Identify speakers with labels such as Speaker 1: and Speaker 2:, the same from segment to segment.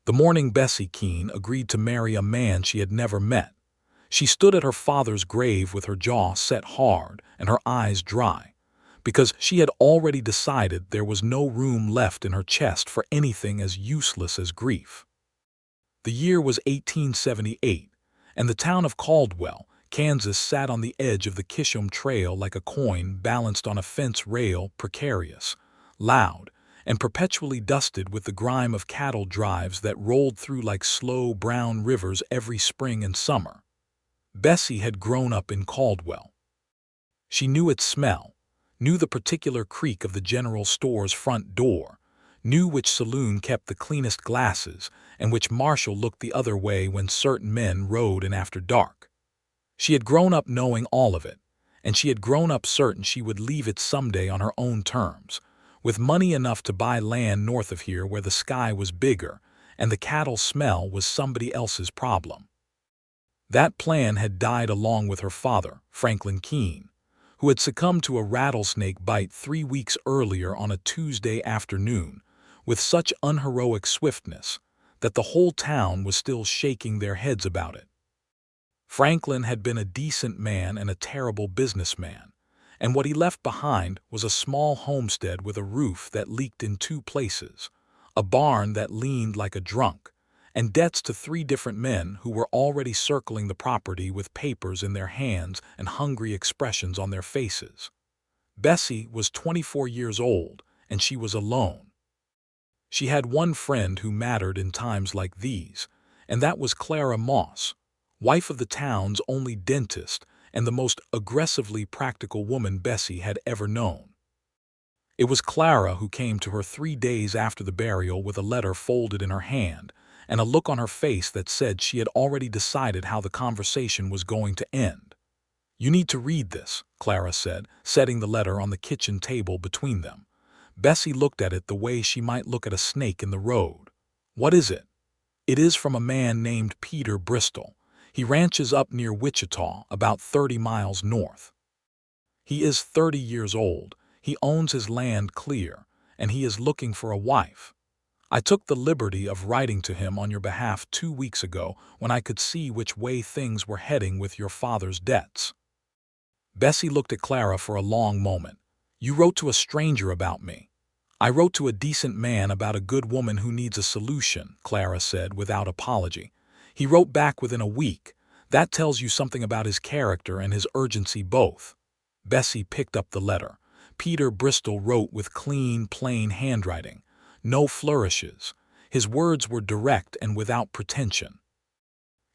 Speaker 1: The morning Bessie Keene agreed to marry a man she had never met. She stood at her father's grave with her jaw set hard and her eyes dry, because she had already decided there was no room left in her chest for anything as useless as grief. The year was 1878, and the town of Caldwell, Kansas sat on the edge of the Kishom Trail like a coin balanced on a fence rail, precarious, loud, and perpetually dusted with the grime of cattle drives that rolled through like slow brown rivers every spring and summer. Bessie had grown up in Caldwell. She knew its smell, knew the particular creak of the general store's front door, knew which saloon kept the cleanest glasses and which marshal looked the other way when certain men rode in after dark. She had grown up knowing all of it, and she had grown up certain she would leave it someday on her own terms, with money enough to buy land north of here where the sky was bigger and the cattle smell was somebody else's problem. That plan had died along with her father, Franklin Keene, who had succumbed to a rattlesnake bite 3 weeks earlier on a Tuesday afternoon with such unheroic swiftness that the whole town was still shaking their heads about it. Franklin had been a decent man and a terrible businessman, and what he left behind was a small homestead with a roof that leaked in 2 places, a barn that leaned like a drunk, and debts to 3 different men who were already circling the property with papers in their hands and hungry expressions on their faces. Bessie was 24 years old, and she was alone. She had one friend who mattered in times like these, and that was Clara Moss, wife of the town's only dentist and the most aggressively practical woman Bessie had ever known. It was Clara who came to her 3 days after the burial with a letter folded in her hand and a look on her face that said she had already decided how the conversation was going to end. "You need to read this," Clara said, setting the letter on the kitchen table between them. Bessie looked at it the way she might look at a snake in the road. "What is it?" "It is from a man named Peter Bristol. He ranches up near Wichita, about 30 miles north. He is 30 years old, he owns his land clear, and he is looking for a wife. I took the liberty of writing to him on your behalf 2 weeks ago when I could see which way things were heading with your father's debts." Bessie looked at Clara for a long moment. "You wrote to a stranger about me." "I wrote to a decent man about a good woman who needs a solution," Clara said without apology. "He wrote back within a week. That tells you something about his character and his urgency both." Bessie picked up the letter. Peter Bristol wrote with clean, plain handwriting. No flourishes. His words were direct and without pretension.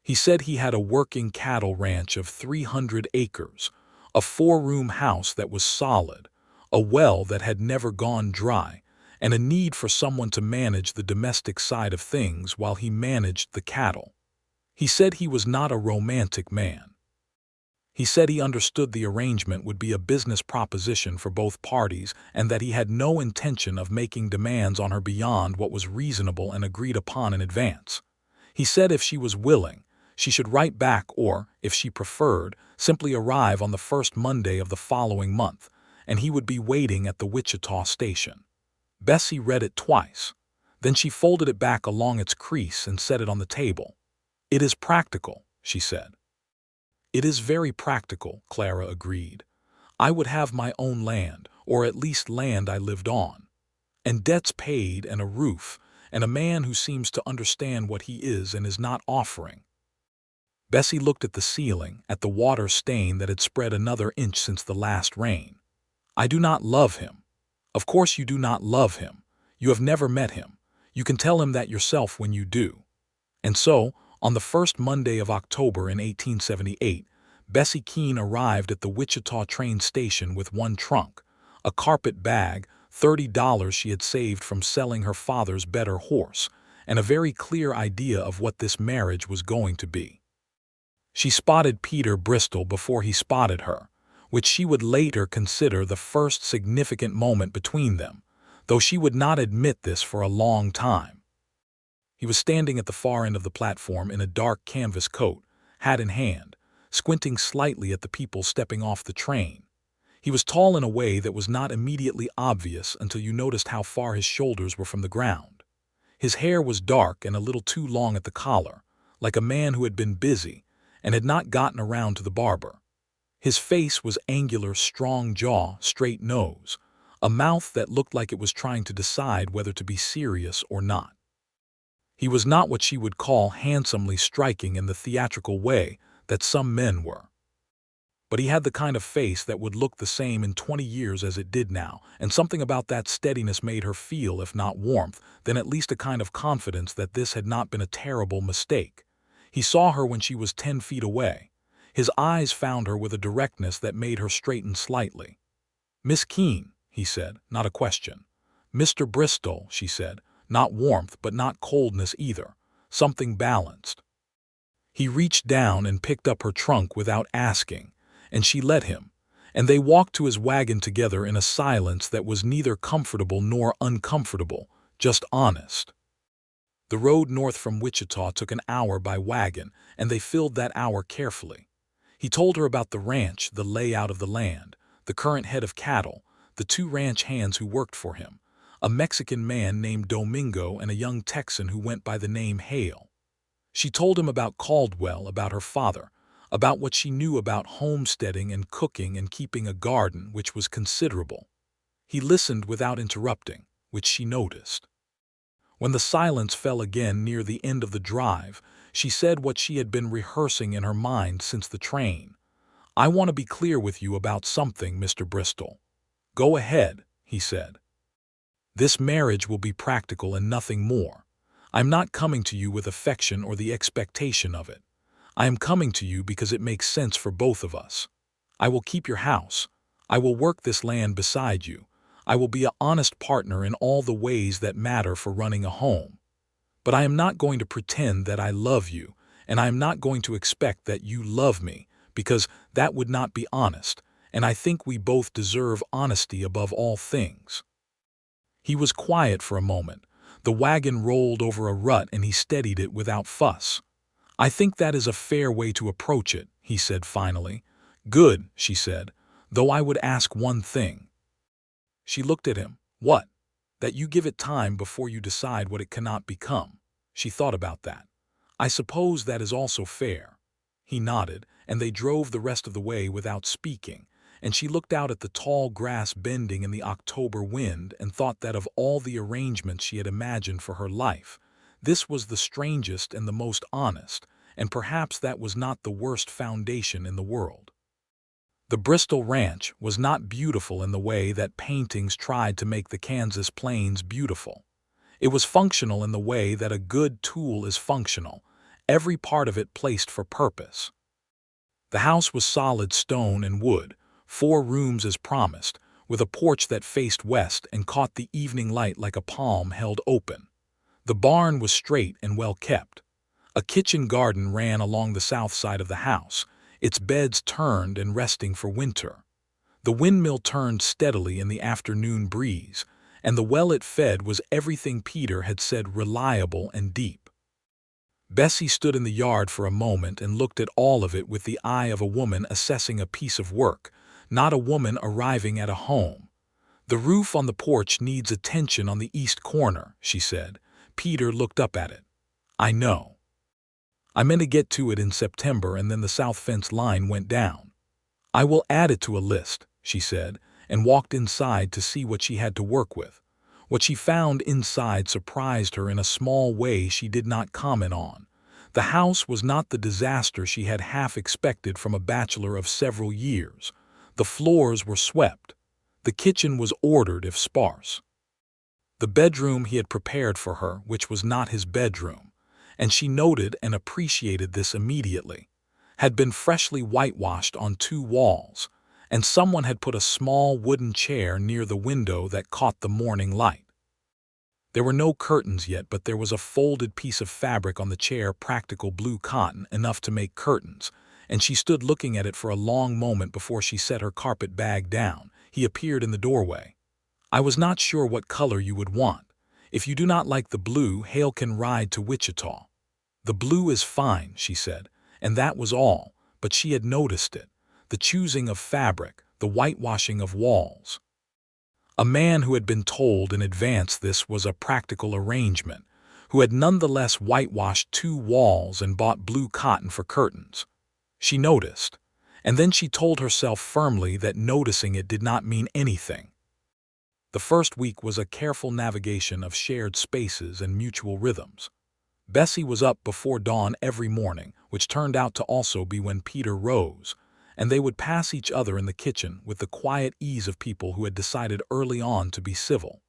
Speaker 1: He said he had a working cattle ranch of 300 acres, a 4-room house that was solid, a well that had never gone dry, and a need for someone to manage the domestic side of things while he managed the cattle. He said he was not a romantic man. He said he understood the arrangement would be a business proposition for both parties and that he had no intention of making demands on her beyond what was reasonable and agreed upon in advance. He said if she was willing, she should write back or, if she preferred, simply arrive on the first Monday of the following month, and he would be waiting at the Wichita station. Bessie read it twice. Then she folded it back along its crease and set it on the table. "It is practical," she said. "It is very practical," Clara agreed. "I would have my own land, or at least land I lived on. And debts paid and a roof, and a man who seems to understand what he is and is not offering." Bessie looked at the ceiling, at the water stain that had spread another inch since the last rain. "I do not love him." "Of course you do not love him. You have never met him. You can tell him that yourself when you do." And so, on the first Monday of October in 1878, Bessie Keene arrived at the Wichita train station with one trunk, a carpet bag, $30 she had saved from selling her father's better horse, and a very clear idea of what this marriage was going to be. She spotted Peter Bristol before he spotted her, which she would later consider the first significant moment between them, though she would not admit this for a long time. He was standing at the far end of the platform in a dark canvas coat, hat in hand, squinting slightly at the people stepping off the train. He was tall in a way that was not immediately obvious until you noticed how far his shoulders were from the ground. His hair was dark and a little too long at the collar, like a man who had been busy and had not gotten around to the barber. His face was angular, strong jaw, straight nose, a mouth that looked like it was trying to decide whether to be serious or not. He was not what she would call handsomely striking in the theatrical way that some men were. But he had the kind of face that would look the same in 20 years as it did now, and something about that steadiness made her feel, if not warmth, then at least a kind of confidence that this had not been a terrible mistake. He saw her when she was 10 feet away. His eyes found her with a directness that made her straighten slightly. "Miss Keene," he said, not a question. "Mr. Bristol," she said, not warmth but not coldness either, something balanced. He reached down and picked up her trunk without asking, and she let him, and they walked to his wagon together in a silence that was neither comfortable nor uncomfortable, just honest. The road north from Wichita took an hour by wagon, and they filled that hour carefully. He told her about the ranch, the layout of the land, the current head of cattle, the 2 ranch hands who worked for him, a Mexican man named Domingo and a young Texan who went by the name Hale. She told him about Caldwell, about her father, about what she knew about homesteading and cooking and keeping a garden, which was considerable. He listened without interrupting, which she noticed. When the silence fell again near the end of the drive, she said what she had been rehearsing in her mind since the train. "I want to be clear with you about something, Mr. Bristol." "Go ahead," he said. "This marriage will be practical and nothing more. I'm not coming to you with affection or the expectation of it. I am coming to you because it makes sense for both of us. I will keep your house. I will work this land beside you. I will be an honest partner in all the ways that matter for running a home. But I am not going to pretend that I love you, and I am not going to expect that you love me, because that would not be honest, and I think we both deserve honesty above all things." He was quiet for a moment. The wagon rolled over a rut and he steadied it without fuss. "I think that is a fair way to approach it," he said finally. "Good," she said, "though I would ask one thing." She looked at him. "What?" "That you give it time before you decide what it cannot become." She thought about that. "I suppose that is also fair." He nodded, and they drove the rest of the way without speaking, and she looked out at the tall grass bending in the October wind and thought that of all the arrangements she had imagined for her life, this was the strangest and the most honest, and perhaps that was not the worst foundation in the world. The Bristol Ranch was not beautiful in the way that paintings tried to make the Kansas plains beautiful. It was functional in the way that a good tool is functional, every part of it placed for purpose. The house was solid stone and wood, 4 rooms as promised, with a porch that faced west and caught the evening light like a palm held open. The barn was straight and well kept. A kitchen garden ran along the south side of the house, its beds turned and resting for winter. The windmill turned steadily in the afternoon breeze, and the well it fed was everything Peter had said, reliable and deep. Bessie stood in the yard for a moment and looked at all of it with the eye of a woman assessing a piece of work, not a woman arriving at a home. "The roof on the porch needs attention on the east corner," she said. Peter looked up at it. "I know. I meant to get to it in September, and then the south fence line went down. I will add it to a list," she said, and walked inside to see what she had to work with. What she found inside surprised her in a small way she did not comment on. The house was not the disaster she had half expected from a bachelor of several years. The floors were swept. The kitchen was ordered if sparse. The bedroom he had prepared for her, which was not his bedroom, and she noted and appreciated this immediately, had been freshly whitewashed on 2 walls, and someone had put a small wooden chair near the window that caught the morning light. There were no curtains yet, but there was a folded piece of fabric on the chair, practical blue cotton, enough to make curtains, and she stood looking at it for a long moment before she set her carpet bag down. He appeared in the doorway. "I was not sure what color you would want. If you do not like the blue, Hale can ride to Wichita." "The blue is fine," she said, and that was all, but she had noticed it, the choosing of fabric, the whitewashing of walls. A man who had been told in advance this was a practical arrangement, who had nonetheless whitewashed 2 walls and bought blue cotton for curtains. She noticed, and then she told herself firmly that noticing it did not mean anything. The first week was a careful navigation of shared spaces and mutual rhythms. Bessie was up before dawn every morning, which turned out to also be when Peter rose, and they would pass each other in the kitchen with the quiet ease of people who had decided early on to be civil.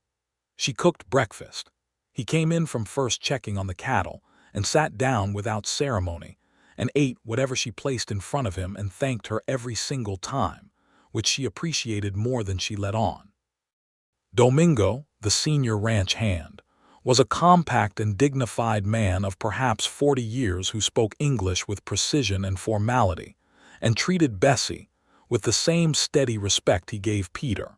Speaker 1: She cooked breakfast. He came in from first checking on the cattle and sat down without ceremony and ate whatever she placed in front of him and thanked her every single time, which she appreciated more than she let on. Domingo, the senior ranch hand, was a compact and dignified man of perhaps 40 years who spoke English with precision and formality, and treated Bessie with the same steady respect he gave Peter.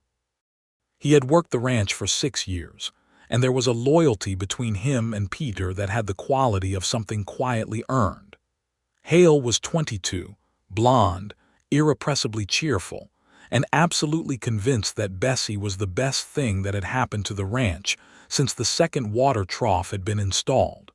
Speaker 1: He had worked the ranch for 6 years, and there was a loyalty between him and Peter that had the quality of something quietly earned. Hale was 22, blonde, irrepressibly cheerful, and absolutely convinced that Bessie was the best thing that had happened to the ranch since the second water trough had been installed.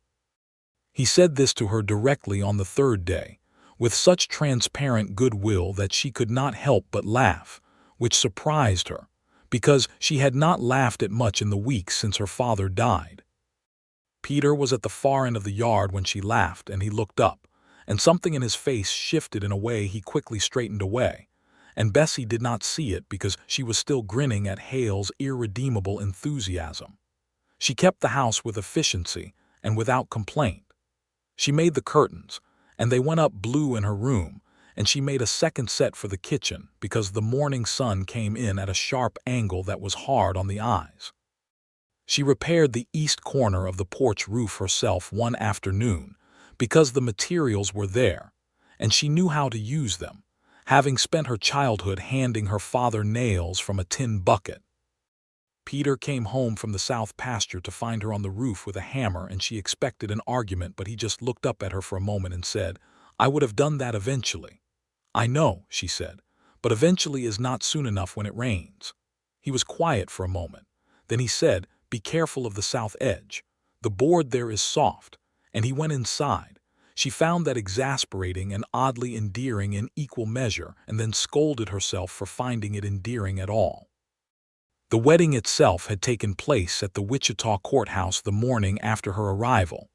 Speaker 1: He said this to her directly on the 3rd day, with such transparent goodwill that she could not help but laugh, which surprised her, because she had not laughed at much in the weeks since her father died. Peter was at the far end of the yard when she laughed, and he looked up, and something in his face shifted in a way he quickly straightened away, and Bessie did not see it because she was still grinning at Hale's irredeemable enthusiasm. She kept the house with efficiency and without complaint. She made the curtains, and they went up blue in her room, and she made a second set for the kitchen because the morning sun came in at a sharp angle that was hard on the eyes. She repaired the east corner of the porch roof herself one afternoon because the materials were there, and she knew how to use them, having spent her childhood handing her father nails from a tin bucket. Peter came home from the south pasture to find her on the roof with a hammer, and she expected an argument, but he just looked up at her for a moment and said, "I would have done that eventually." "I know," she said, "but eventually is not soon enough when it rains." He was quiet for a moment. Then he said, "Be careful of the south edge. The board there is soft," and he went inside. She found that exasperating and oddly endearing in equal measure, and then scolded herself for finding it endearing at all. The wedding itself had taken place at the Wichita courthouse the morning after her arrival,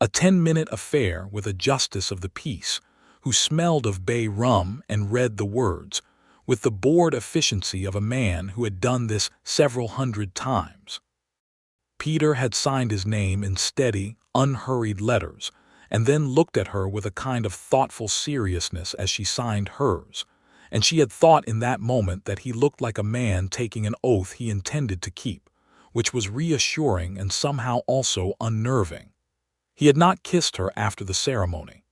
Speaker 1: a 10-minute affair with a justice of the peace who smelled of bay rum and read the words, with the bored efficiency of a man who had done this several hundred times. Peter had signed his name in steady, unhurried letters, and then looked at her with a kind of thoughtful seriousness as she signed hers, and she had thought in that moment that he looked like a man taking an oath he intended to keep, which was reassuring and somehow also unnerving. He had not kissed her after the ceremony.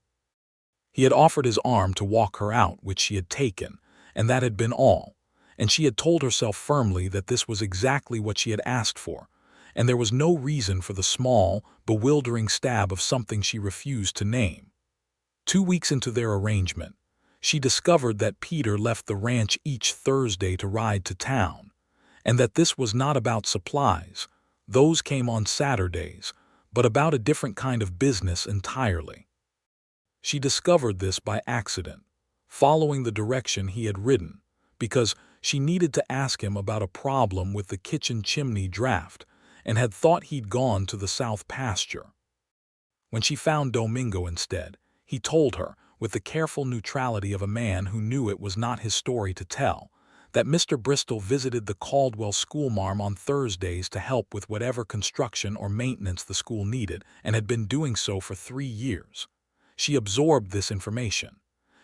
Speaker 1: He had offered his arm to walk her out, which she had taken, and that had been all, and she had told herself firmly that this was exactly what she had asked for, and there was no reason for the small, bewildering stab of something she refused to name. 2 weeks into their arrangement, she discovered that Peter left the ranch each Thursday to ride to town, and that this was not about supplies, those came on Saturdays, but about a different kind of business entirely. She discovered this by accident, following the direction he had ridden, because she needed to ask him about a problem with the kitchen chimney draft, and had thought he'd gone to the south pasture. When she found Domingo instead, he told her, with the careful neutrality of a man who knew it was not his story to tell, that Mr. Bristol visited the Caldwell schoolmarm on Thursdays to help with whatever construction or maintenance the school needed, and had been doing so for 3 years. She absorbed this information.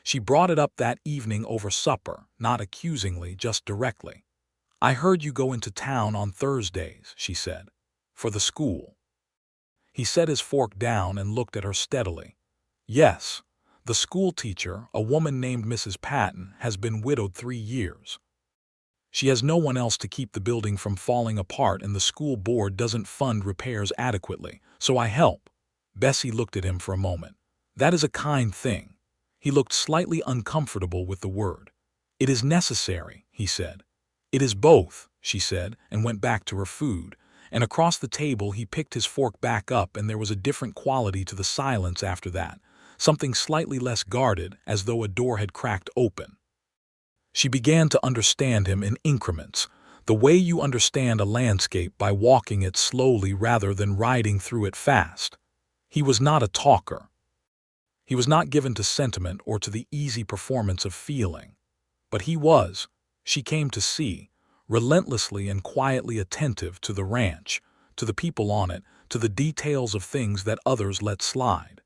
Speaker 1: She brought it up that evening over supper, not accusingly, just directly. "I heard you go into town on Thursdays," she said, "for the school." He set his fork down and looked at her steadily. "Yes. The school teacher, a woman named Mrs. Patton, has been widowed 3 years. She has no one else to keep the building from falling apart, and the school board doesn't fund repairs adequately, so I help." Bessie looked at him for a moment. "That is a kind thing." He looked slightly uncomfortable with the word. "It is necessary," he said. "It is both," she said, and went back to her food, and across the table he picked his fork back up, and there was a different quality to the silence after that, something slightly less guarded, as though a door had cracked open. She began to understand him in increments, the way you understand a landscape by walking it slowly rather than riding through it fast. He was not a talker. He was not given to sentiment or to the easy performance of feeling. But he was, she came to see, relentlessly and quietly attentive to the ranch, to the people on it, to the details of things that others let slide.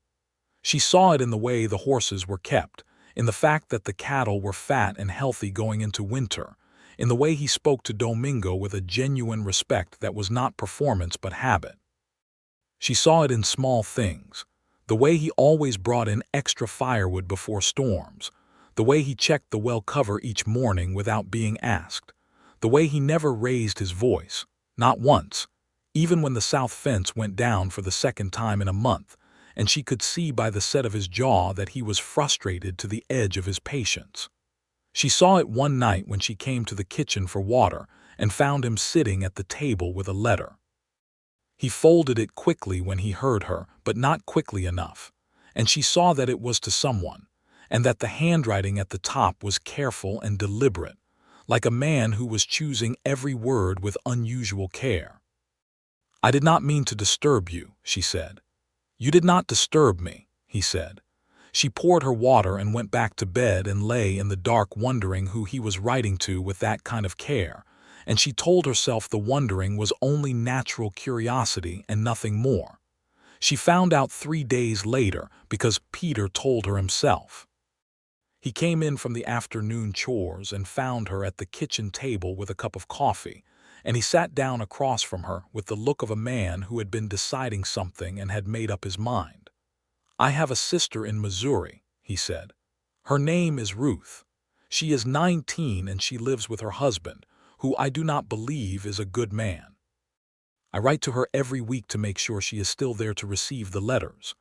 Speaker 1: She saw it in the way the horses were kept, in the fact that the cattle were fat and healthy going into winter, in the way he spoke to Domingo with a genuine respect that was not performance but habit. She saw it in small things, the way he always brought in extra firewood before storms, the way he checked the well cover each morning without being asked, the way he never raised his voice, not once, even when the south fence went down for the second time in a month, and she could see by the set of his jaw that he was frustrated to the edge of his patience. She saw it one night when she came to the kitchen for water and found him sitting at the table with a letter. He folded it quickly when he heard her, but not quickly enough, and she saw that it was to someone, and that the handwriting at the top was careful and deliberate, like a man who was choosing every word with unusual care. "I did not mean to disturb you," she said. "You did not disturb me," he said. She poured her water and went back to bed and lay in the dark wondering who he was writing to with that kind of care, and she told herself the wondering was only natural curiosity and nothing more. She found out 3 days later because Peter told her himself. He came in from the afternoon chores and found her at the kitchen table with a cup of coffee, and he sat down across from her with the look of a man who had been deciding something and had made up his mind. "I have a sister in Missouri," he said. "Her name is Ruth. She is 19 and she lives with her husband, who I do not believe is a good man. I write to her every week to make sure she is still there to receive the letters."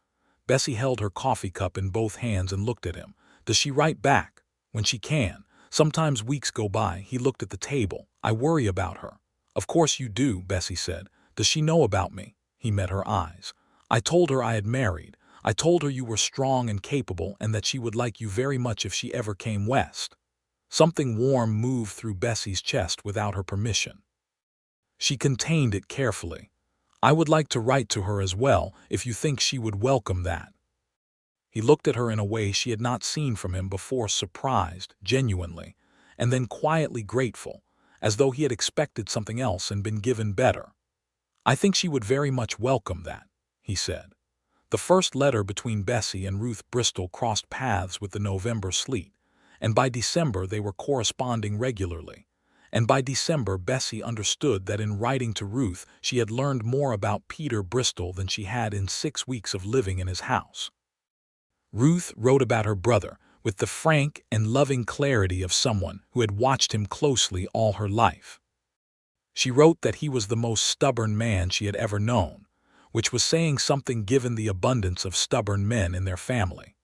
Speaker 1: Bessie held her coffee cup in both hands and looked at him. "Does she write back?" "When she can. Sometimes weeks go by." He looked at the table. "I worry about her." "Of course you do," Bessie said. "Does she know about me?" He met her eyes. "I told her I had married. I told her you were strong and capable and that she would like you very much if she ever came west." Something warm moved through Bessie's chest without her permission. She contained it carefully. "I would like to write to her as well, if you think she would welcome that." He looked at her in a way she had not seen from him before, surprised, genuinely, and then quietly grateful, as though he had expected something else and been given better. "I think she would very much welcome that," he said. The first letter between Bessie and Ruth Bristol crossed paths with the November sleet, and by December they were corresponding regularly. And by December Bessie understood that in writing to Ruth she had learned more about Peter Bristol than she had in 6 weeks of living in his house. Ruth wrote about her brother with the frank and loving clarity of someone who had watched him closely all her life. She wrote that he was the most stubborn man she had ever known, which was saying something given the abundance of stubborn men in their family.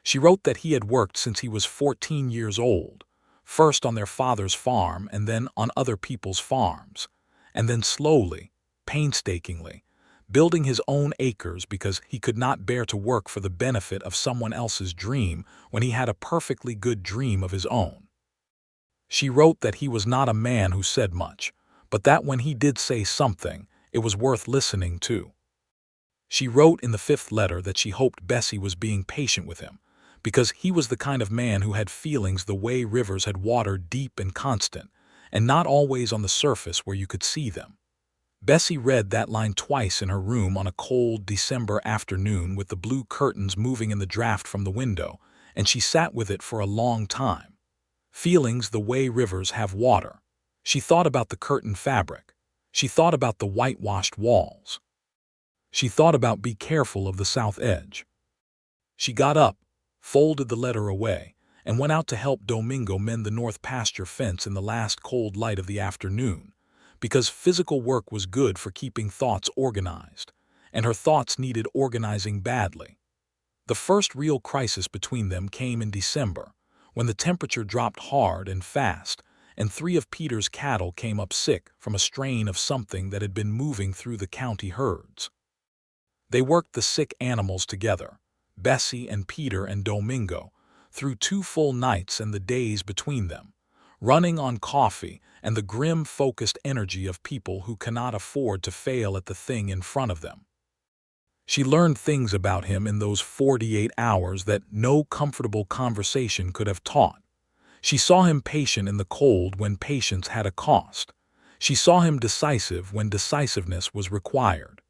Speaker 1: She wrote that he had worked since he was 14 years old, first on their father's farm and then on other people's farms, and then slowly, painstakingly, building his own acres because he could not bear to work for the benefit of someone else's dream when he had a perfectly good dream of his own. She wrote that he was not a man who said much, but that when he did say something, it was worth listening to. She wrote in the 5th letter that she hoped Bessie was being patient with him, because he was the kind of man who had feelings the way rivers had water, deep and constant, and not always on the surface where you could see them. Bessie read that line twice in her room on a cold December afternoon with the blue curtains moving in the draft from the window, and she sat with it for a long time. Feelings the way rivers have water. She thought about the curtain fabric. She thought about the whitewashed walls. She thought about be careful of the south edge. She got up, folded the letter away, and went out to help Domingo mend the north pasture fence in the last cold light of the afternoon, because physical work was good for keeping thoughts organized, and her thoughts needed organizing badly. The first real crisis between them came in December, when the temperature dropped hard and fast, and 3 of Peter's cattle came up sick from a strain of something that had been moving through the county herds. They worked the sick animals together, Bessie and Peter and Domingo, through 2 full nights and the days between them, running on coffee and the grim, focused energy of people who cannot afford to fail at the thing in front of them. She learned things about him in those 48 hours that no comfortable conversation could have taught. She saw him patient in the cold when patience had a cost. She saw him decisive when decisiveness was required.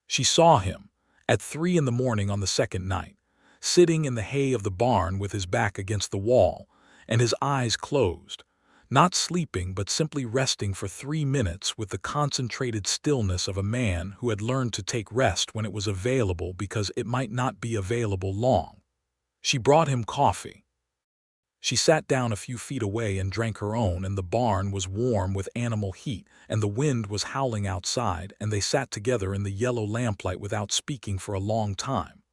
Speaker 1: She saw him, at 3 in the morning on the second night, sitting in the hay of the barn with his back against the wall, and his eyes closed, not sleeping but simply resting for 3 minutes with the concentrated stillness of a man who had learned to take rest when it was available because it might not be available long. She brought him coffee. She sat down a few feet away and drank her own, and the barn was warm with animal heat, and the wind was howling outside, and they sat together in the yellow lamplight without speaking for a long time.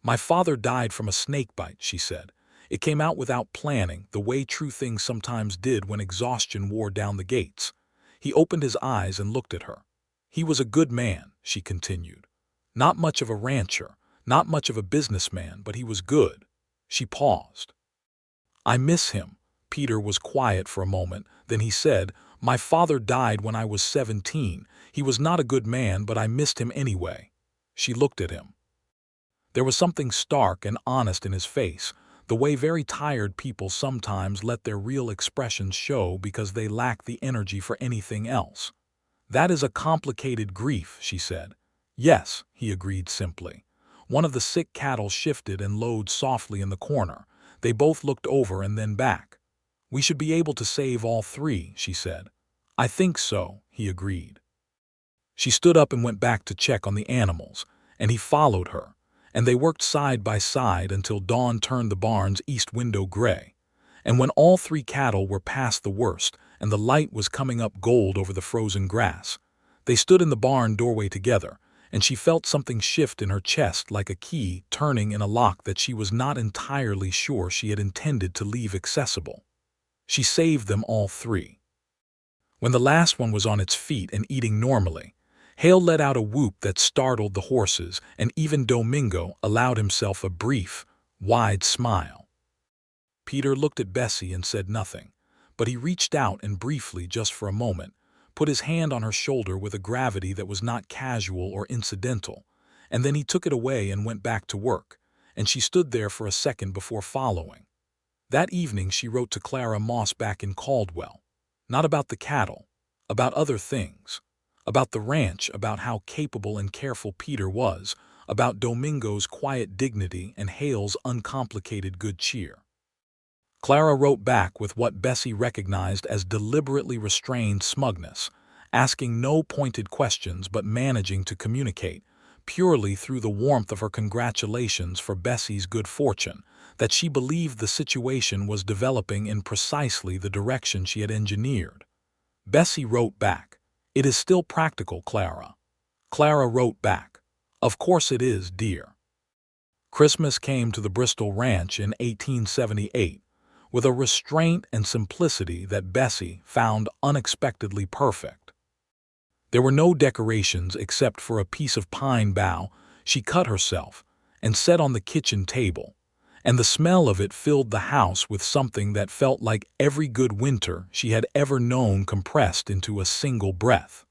Speaker 1: "My father died from a snake bite," she said. "It came out without planning, the way true things sometimes did when exhaustion wore down the gates." He opened his eyes and looked at her. "He was a good man," she continued. "Not much of a rancher, not much of a businessman, but he was good." She paused. "I miss him." Peter was quiet for a moment, then he said, "My father died when I was 17. He was not a good man, but I missed him anyway." She looked at him. There was something stark and honest in his face, the way very tired people sometimes let their real expressions show because they lack the energy for anything else. "That is a complicated grief," she said. "Yes," he agreed simply. One of the sick cattle shifted and lowed softly in the corner. They both looked over and then back. "We should be able to save all 3, she said. "I think so," he agreed. She stood up and went back to check on the animals, and he followed her, and they worked side by side until dawn turned the barn's east window gray. And when all 3 cattle were past the worst and the light was coming up gold over the frozen grass, they stood in the barn doorway together, and she felt something shift in her chest like a key turning in a lock that she was not entirely sure she had intended to leave accessible. She saved them all 3. When the last one was on its feet and eating normally, Hale let out a whoop that startled the horses, and even Domingo allowed himself a brief, wide smile. Peter looked at Bessie and said nothing, but he reached out and briefly, just for a moment, put his hand on her shoulder with a gravity that was not casual or incidental, and then he took it away and went back to work, and she stood there for a second before following. That evening she wrote to Clara Moss back in Caldwell, not about the cattle, about other things, about the ranch, about how capable and careful Peter was, about Domingo's quiet dignity and Hale's uncomplicated good cheer. Clara wrote back with what Bessie recognized as deliberately restrained smugness, asking no pointed questions but managing to communicate, purely through the warmth of her congratulations for Bessie's good fortune, that she believed the situation was developing in precisely the direction she had engineered. Bessie wrote back, "It is still practical, Clara." Clara wrote back, "Of course it is, dear." Christmas came to the Bristol Ranch in 1878. With a restraint and simplicity that Bessie found unexpectedly perfect. There were no decorations except for a piece of pine bough she cut herself and set on the kitchen table, and the smell of it filled the house with something that felt like every good winter she had ever known compressed into a single breath.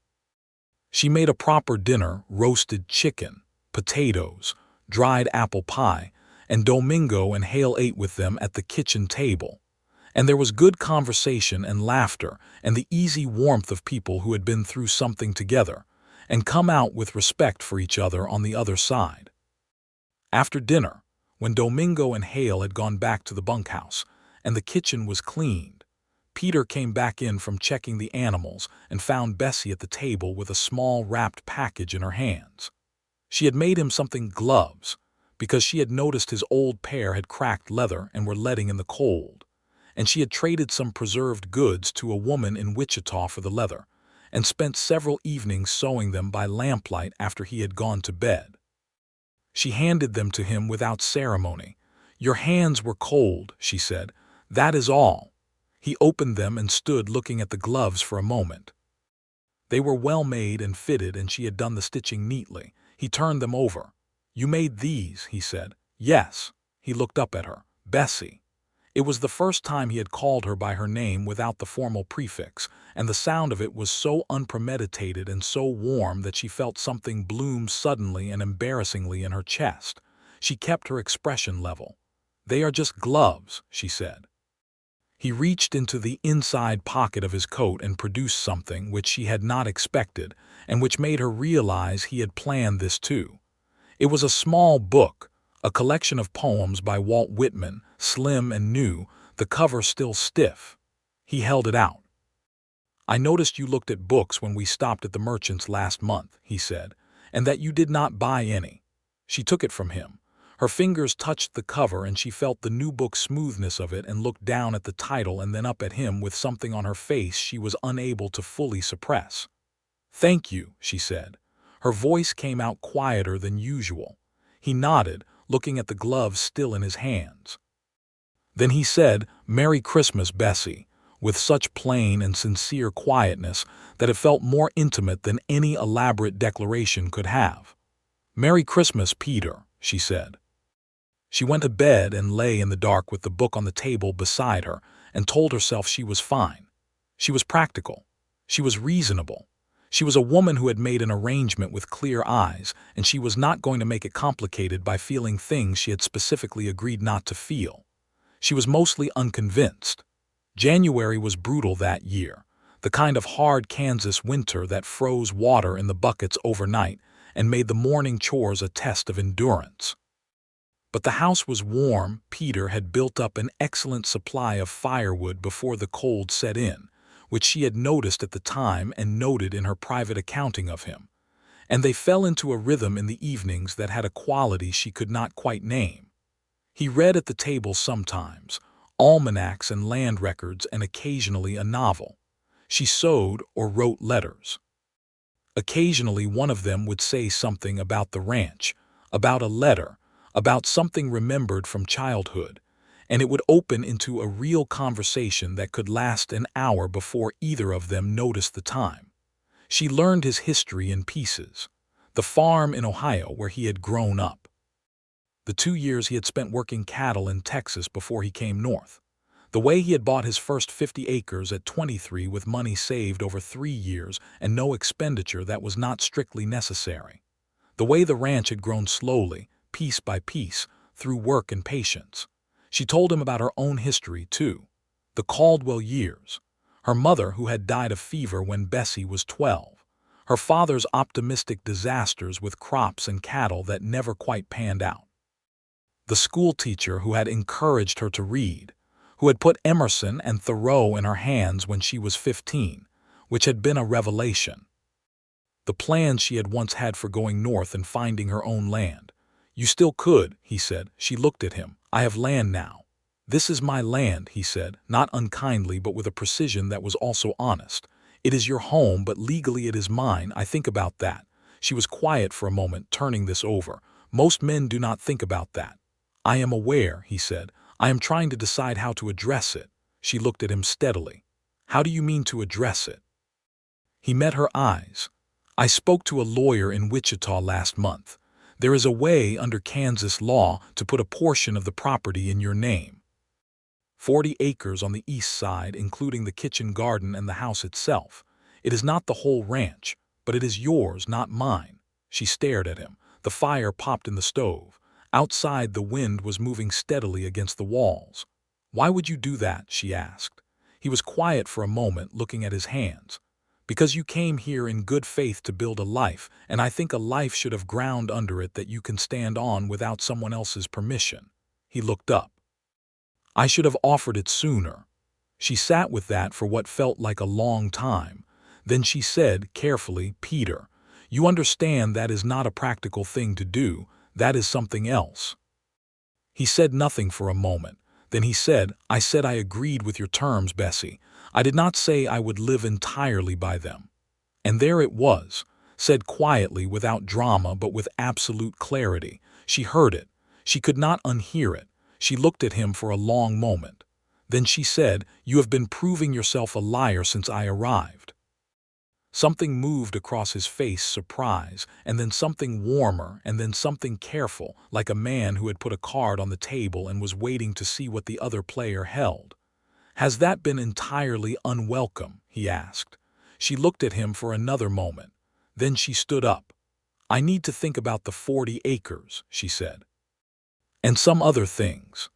Speaker 1: She made a proper dinner: roasted chicken, potatoes, dried apple pie, and Domingo and Hale ate with them at the kitchen table. And there was good conversation and laughter and the easy warmth of people who had been through something together and come out with respect for each other on the other side. After dinner, when Domingo and Hale had gone back to the bunkhouse and the kitchen was cleaned, Peter came back in from checking the animals and found Bessie at the table with a small wrapped package in her hands. She had made him something: gloves, because she had noticed his old pair had cracked leather and were letting in the cold, and she had traded some preserved goods to a woman in Wichita for the leather, and spent several evenings sewing them by lamplight after he had gone to bed. She handed them to him without ceremony. "Your hands were cold," she said. "That is all." He opened them and stood looking at the gloves for a moment. They were well made and fitted, and she had done the stitching neatly. He turned them over. "You made these," he said. "Yes." He looked up at her. "Bessie." It was the first time he had called her by her name without the formal prefix, and the sound of it was so unpremeditated and so warm that she felt something bloom suddenly and embarrassingly in her chest. She kept her expression level. "They are just gloves," she said. He reached into the inside pocket of his coat and produced something which she had not expected, and which made her realize he had planned this too. It was a small book, a collection of poems by Walt Whitman, slim and new, the cover still stiff. He held it out. "I noticed you looked at books when we stopped at the merchant's last month," he said, "and that you did not buy any." She took it from him. Her fingers touched the cover, and she felt the new book's smoothness of it, and looked down at the title and then up at him with something on her face she was unable to fully suppress. "Thank you," she said. Her voice came out quieter than usual. He nodded, looking at the gloves still in his hands. Then he said, "Merry Christmas, Bessie," with such plain and sincere quietness that it felt more intimate than any elaborate declaration could have. "Merry Christmas, Peter," she said. She went to bed and lay in the dark with the book on the table beside her and told herself she was fine. She was practical. She was reasonable. She was a woman who had made an arrangement with clear eyes, and she was not going to make it complicated by feeling things she had specifically agreed not to feel. She was mostly unconvinced. January was brutal that year, the kind of hard Kansas winter that froze water in the buckets overnight and made the morning chores a test of endurance. But the house was warm. Peter had built up an excellent supply of firewood before the cold set in, which she had noticed at the time and noted in her private accounting of him. And they fell into a rhythm in the evenings that had a quality she could not quite name. He read at the table sometimes, almanacs and land records, and occasionally a novel. She sewed or wrote letters. Occasionally one of them would say something about the ranch, about a letter, about something remembered from childhood, and it would open into a real conversation that could last an hour before either of them noticed the time. She learned his history in pieces. The farm in Ohio where he had grown up. The 2 years he had spent working cattle in Texas before he came north. The way he had bought his first 50 acres at 23 with money saved over 3 years and no expenditure that was not strictly necessary. The way the ranch had grown slowly, piece by piece, through work and patience. She told him about her own history, too. The Caldwell years. Her mother, who had died of fever when Bessie was 12. Her father's optimistic disasters with crops and cattle that never quite panned out. The school teacher who had encouraged her to read, who had put Emerson and Thoreau in her hands when she was 15, which had been a revelation. The plans she had once had for going north and finding her own land. "You still could," he said. She looked at him. "I have land now." "This is my land," he said, not unkindly but with a precision that was also honest. "It is your home, but legally it is mine. I think about that." She was quiet for a moment, turning this over. "Most men do not think about that." "I am aware," he said. "I am trying to decide how to address it." She looked at him steadily. "How do you mean to address it?" He met her eyes. "I spoke to a lawyer in Wichita last month. There is a way under Kansas law to put a portion of the property in your name. 40 acres on the east side, including the kitchen garden and the house itself. It is not the whole ranch, but it is yours, not mine." She stared at him. The fire popped in the stove. Outside, the wind was moving steadily against the walls. "Why would you do that?" she asked. He was quiet for a moment, looking at his hands. "Because you came here in good faith to build a life, and I think a life should have ground under it that you can stand on without someone else's permission." He looked up. "I should have offered it sooner." She sat with that for what felt like a long time. Then she said, carefully, "Peter, you understand that is not a practical thing to do. That is something else." He said nothing for a moment. Then he said, "I said I agreed with your terms, Bessie. I did not say I would live entirely by them." And there it was, said quietly, without drama but with absolute clarity. She heard it. She could not unhear it. She looked at him for a long moment. Then she said, "You have been proving yourself a liar since I arrived." Something moved across his face, surprise, and then something warmer, and then something careful, like a man who had put a card on the table and was waiting to see what the other player held. "Has that been entirely unwelcome?" he asked. She looked at him for another moment. Then she stood up. "I need to think about the 40 acres, she said. "And some other things."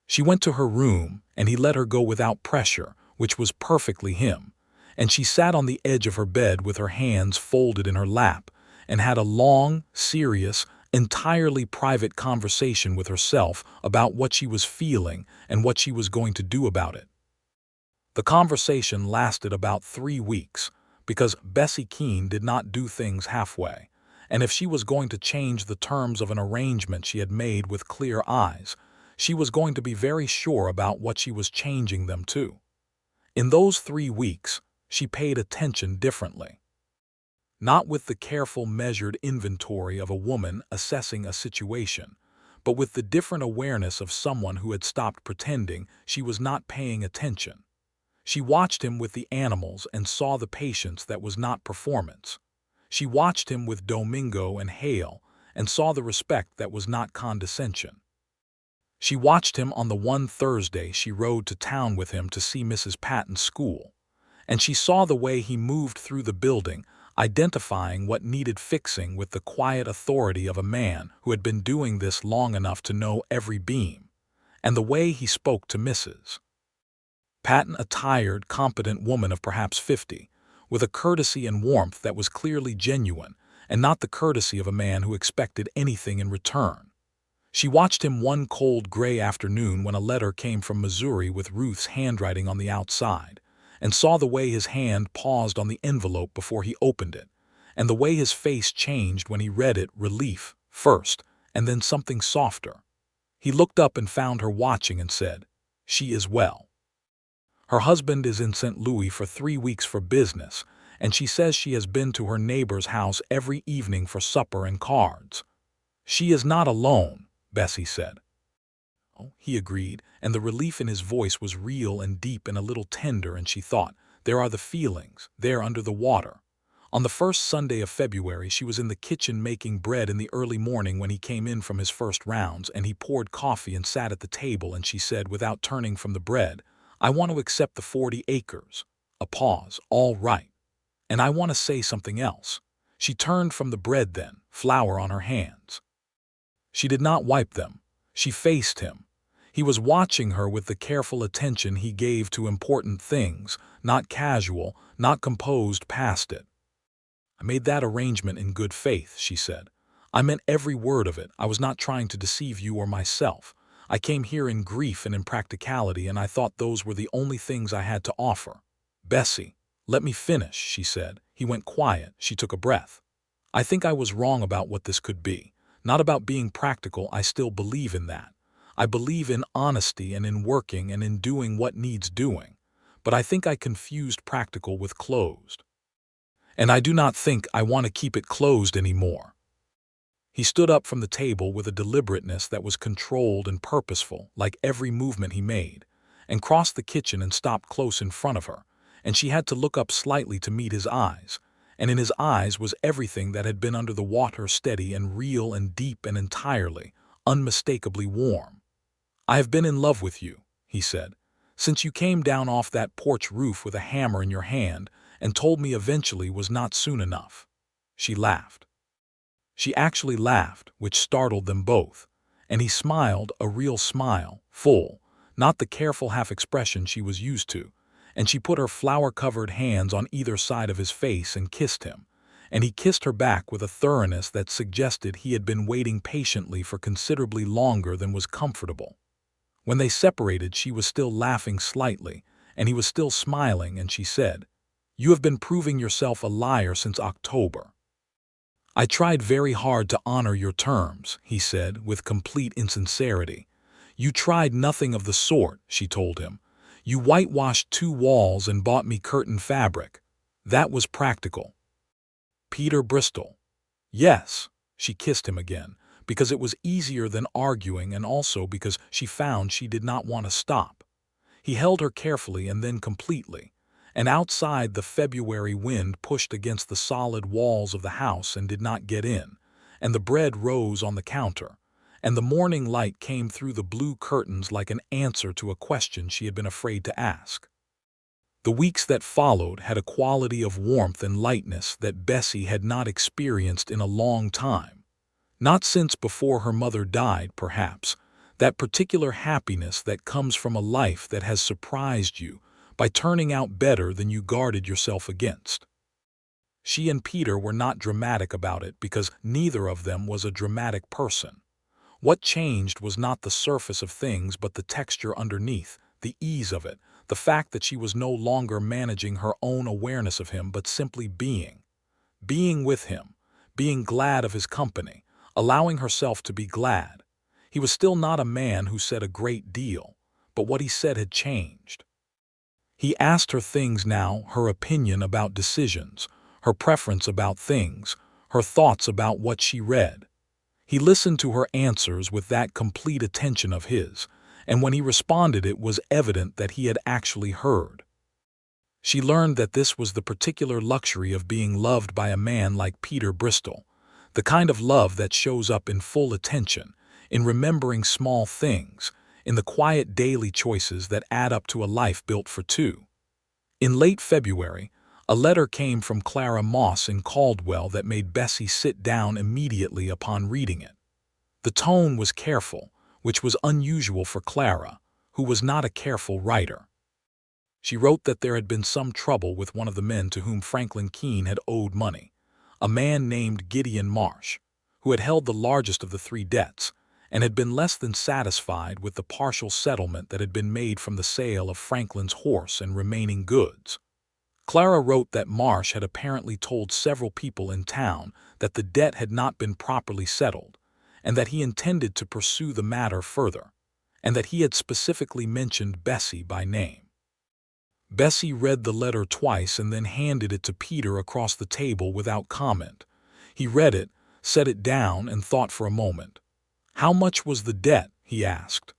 Speaker 1: She went to her room, and he let her go without pressure, which was perfectly him. And she sat on the edge of her bed with her hands folded in her lap, and had a long, serious, entirely private conversation with herself about what she was feeling and what she was going to do about it. The conversation lasted about 3 weeks, because Bessie Keene did not do things halfway, and if she was going to change the terms of an arrangement she had made with clear eyes, she was going to be very sure about what she was changing them to. In those 3 weeks, she paid attention differently. Not with the careful, measured inventory of a woman assessing a situation, but with the different awareness of someone who had stopped pretending she was not paying attention. She watched him with the animals and saw the patience that was not performance. She watched him with Domingo and Hale and saw the respect that was not condescension. She watched him on the one Thursday she rode to town with him to see Mrs. Patton's school, and she saw the way he moved through the building, identifying what needed fixing with the quiet authority of a man who had been doing this long enough to know every beam, and the way he spoke to Mrs. Patton, a tired, competent woman of perhaps 50, with a courtesy and warmth that was clearly genuine, and not the courtesy of a man who expected anything in return. She watched him one cold gray afternoon when a letter came from Missouri with Ruth's handwriting on the outside, and saw the way his hand paused on the envelope before he opened it, and the way his face changed when he read it, relief first, and then something softer. He looked up and found her watching and said, "She is well. Her husband is in St. Louis for 3 weeks for business, and she says she has been to her neighbor's house every evening for supper and cards." "She is not alone," Bessie said. "Oh," he agreed, and the relief in his voice was real and deep and a little tender, and she thought, there are the feelings, there under the water. On the first Sunday of February she was in the kitchen making bread in the early morning when he came in from his first rounds, and he poured coffee and sat at the table, and she said, without turning from the bread, "I want to accept the 40 acres. A pause. "All right. And I want to say something else." She turned from the bread then, flour on her hands. She did not wipe them. She faced him. He was watching her with the careful attention he gave to important things, not casual, not composed past it. "I made that arrangement in good faith," she said. "I meant every word of it. I was not trying to deceive you or myself. I came here in grief and in practicality, and I thought those were the only things I had to offer." "Bessie, let me finish," she said. He went quiet. She took a breath. "I think I was wrong about what this could be. Not about being practical. I still believe in that. I believe in honesty and in working and in doing what needs doing. But I think I confused practical with closed. And I do not think I want to keep it closed anymore." He stood up from the table with a deliberateness that was controlled and purposeful, like every movement he made, and crossed the kitchen and stopped close in front of her, and she had to look up slightly to meet his eyes, and in his eyes was everything that had been under the water, steady and real and deep and entirely, unmistakably warm. "I have been in love with you," he said, "since you came down off that porch roof with a hammer in your hand and told me eventually was not soon enough." She laughed. She actually laughed, which startled them both, and he smiled, a real smile, full, not the careful half-expression she was used to, and she put her flour-covered hands on either side of his face and kissed him, and he kissed her back with a thoroughness that suggested he had been waiting patiently for considerably longer than was comfortable. When they separated, she was still laughing slightly, and he was still smiling, and she said, "You have been proving yourself a liar since October." "I tried very hard to honor your terms," he said, with complete insincerity. "You tried nothing of the sort," she told him. "You whitewashed 2 walls and bought me curtain fabric. That was practical." "Peter Bristol." "Yes." She kissed him again, because it was easier than arguing, and also because she found she did not want to stop. He held her carefully and then completely, and outside the February wind pushed against the solid walls of the house and did not get in, and the bread rose on the counter, and the morning light came through the blue curtains like an answer to a question she had been afraid to ask. The weeks that followed had a quality of warmth and lightness that Bessie had not experienced in a long time. Not since before her mother died, perhaps, that particular happiness that comes from a life that has surprised you by turning out better than you guarded yourself against. She and Peter were not dramatic about it because neither of them was a dramatic person. What changed was not the surface of things but the texture underneath, the ease of it, the fact that she was no longer managing her own awareness of him but simply being with him, being glad of his company, allowing herself to be glad. He was still not a man who said a great deal, but what he said had changed. He asked her things now, her opinion about decisions, her preference about things, her thoughts about what she read. He listened to her answers with that complete attention of his, and when he responded it was evident that he had actually heard. She learned that this was the particular luxury of being loved by a man like Peter Bristol, the kind of love that shows up in full attention, in remembering small things, in the quiet daily choices that add up to a life built for two. In late February, a letter came from Clara Moss in Caldwell that made Bessie sit down immediately upon reading it. The tone was careful, which was unusual for Clara, who was not a careful writer. She wrote that there had been some trouble with one of the men to whom Franklin Keene had owed money, a man named Gideon Marsh, who had held the largest of the three debts, and had been less than satisfied with the partial settlement that had been made from the sale of Franklin's horse and remaining goods. Clara wrote that Marsh had apparently told several people in town that the debt had not been properly settled, and that he intended to pursue the matter further, and that he had specifically mentioned Bessie by name. Bessie read the letter twice and then handed it to Peter across the table without comment. He read it, set it down, and thought for a moment. How much was the debt? He asked.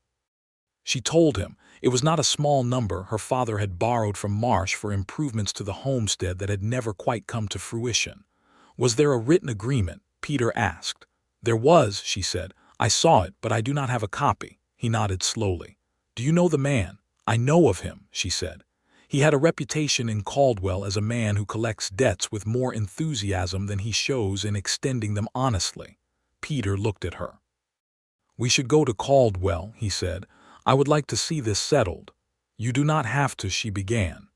Speaker 1: She told him. It was not a small number. Her father had borrowed from Marsh for improvements to the homestead that had never quite come to fruition. Was there a written agreement? Peter asked. There was, she said. I saw it, but I do not have a copy. He nodded slowly. Do you know the man? I know of him, she said. He had a reputation in Caldwell as a man who collects debts with more enthusiasm than he shows in extending them honestly. Peter looked at her. We should go to Caldwell, he said. I would like to see this settled. You do not have to, she began.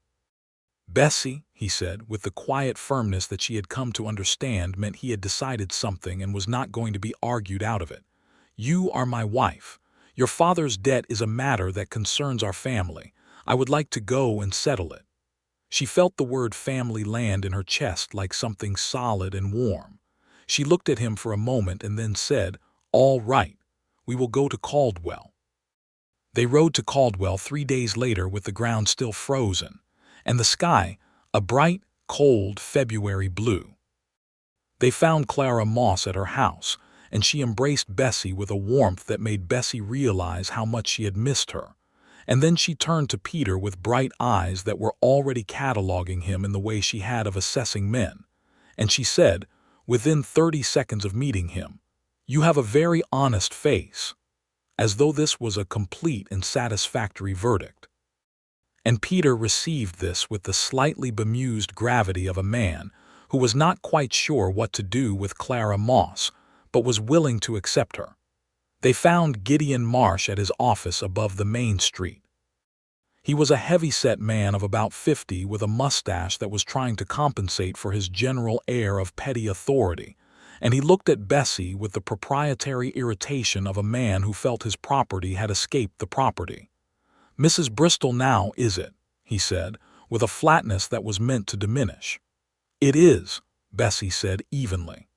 Speaker 1: Bessie, he said, with the quiet firmness that she had come to understand meant he had decided something and was not going to be argued out of it. You are my wife. Your father's debt is a matter that concerns our family. I would like to go and settle it. She felt the word family land in her chest like something solid and warm. She looked at him for a moment and then said, All right, we will go to Caldwell. They rode to Caldwell 3 days later with the ground still frozen, and the sky a bright, cold February blue. They found Clara Moss at her house, and she embraced Bessie with a warmth that made Bessie realize how much she had missed her. And then she turned to Peter with bright eyes that were already cataloging him in the way she had of assessing men. And she said, within 30 seconds of meeting him, You have a very honest face, as though this was a complete and satisfactory verdict. And Peter received this with the slightly bemused gravity of a man who was not quite sure what to do with Clara Moss, but was willing to accept her. They found Gideon Marsh at his office above the main street. He was a heavy-set man of about 50 with a mustache that was trying to compensate for his general air of petty authority, and he looked at Bessie with the proprietary irritation of a man who felt his property had escaped the property. Mrs. Bristol now, is it? He said, with a flatness that was meant to diminish. It is, Bessie said evenly.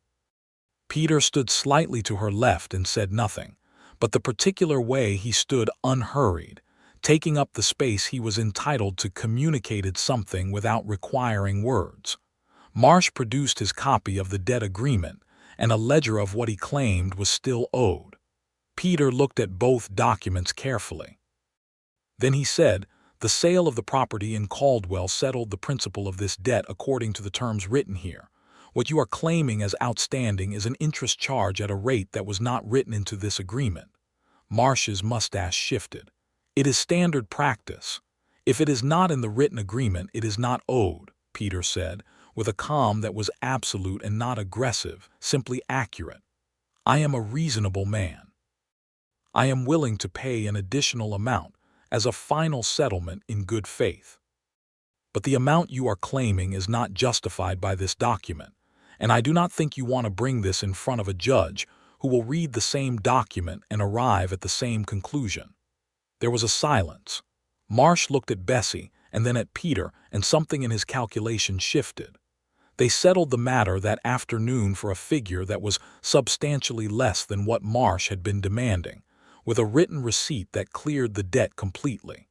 Speaker 1: Peter stood slightly to her left and said nothing, but the particular way he stood unhurried, taking up the space he was entitled to, communicated something without requiring words. Marsh produced his copy of the debt agreement and a ledger of what he claimed was still owed. Peter looked at both documents carefully. Then he said, The sale of the property in Caldwell settled the principal of this debt according to the terms written here. What you are claiming as outstanding is an interest charge at a rate that was not written into this agreement. Marsh's mustache shifted. It is standard practice. If it is not in the written agreement, it is not owed, Peter said, with a calm that was absolute and not aggressive, simply accurate. I am a reasonable man. I am willing to pay an additional amount as a final settlement in good faith. But the amount you are claiming is not justified by this document, and I do not think you want to bring this in front of a judge who will read the same document and arrive at the same conclusion. There was a silence. Marsh looked at Bessie and then at Peter, and something in his calculation shifted. They settled the matter that afternoon for a figure that was substantially less than what Marsh had been demanding, with a written receipt that cleared the debt completely.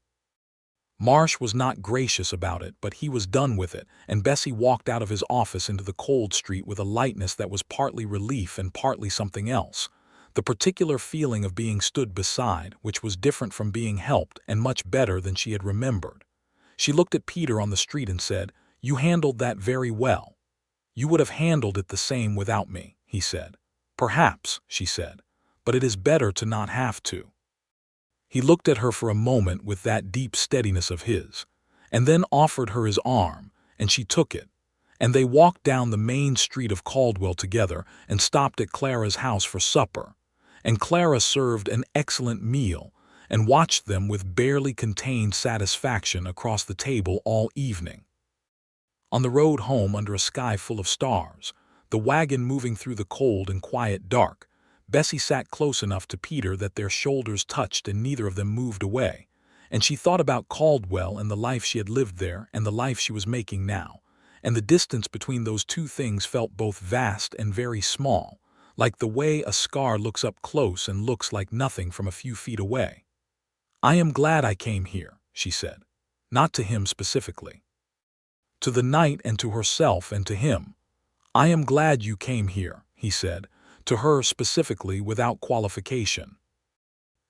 Speaker 1: Marsh was not gracious about it, but he was done with it, and Bessie walked out of his office into the cold street with a lightness that was partly relief and partly something else, the particular feeling of being stood beside, which was different from being helped and much better than she had remembered. She looked at Peter on the street and said, "You handled that very well." "You would have handled it the same without me," he said. "Perhaps," she said, "but it is better to not have to." He looked at her for a moment with that deep steadiness of his, and then offered her his arm, and she took it, and they walked down the main street of Caldwell together and stopped at Clara's house for supper, and Clara served an excellent meal and watched them with barely contained satisfaction across the table all evening. On the road home under a sky full of stars, the wagon moving through the cold and quiet dark, Bessie sat close enough to Peter that their shoulders touched and neither of them moved away, and she thought about Caldwell and the life she had lived there and the life she was making now, and the distance between those two things felt both vast and very small, like the way a scar looks up close and looks like nothing from a few feet away. "I am glad I came here," she said, not to him specifically. To the night and to herself and to him. "I am glad you came here," he said, to her specifically without qualification.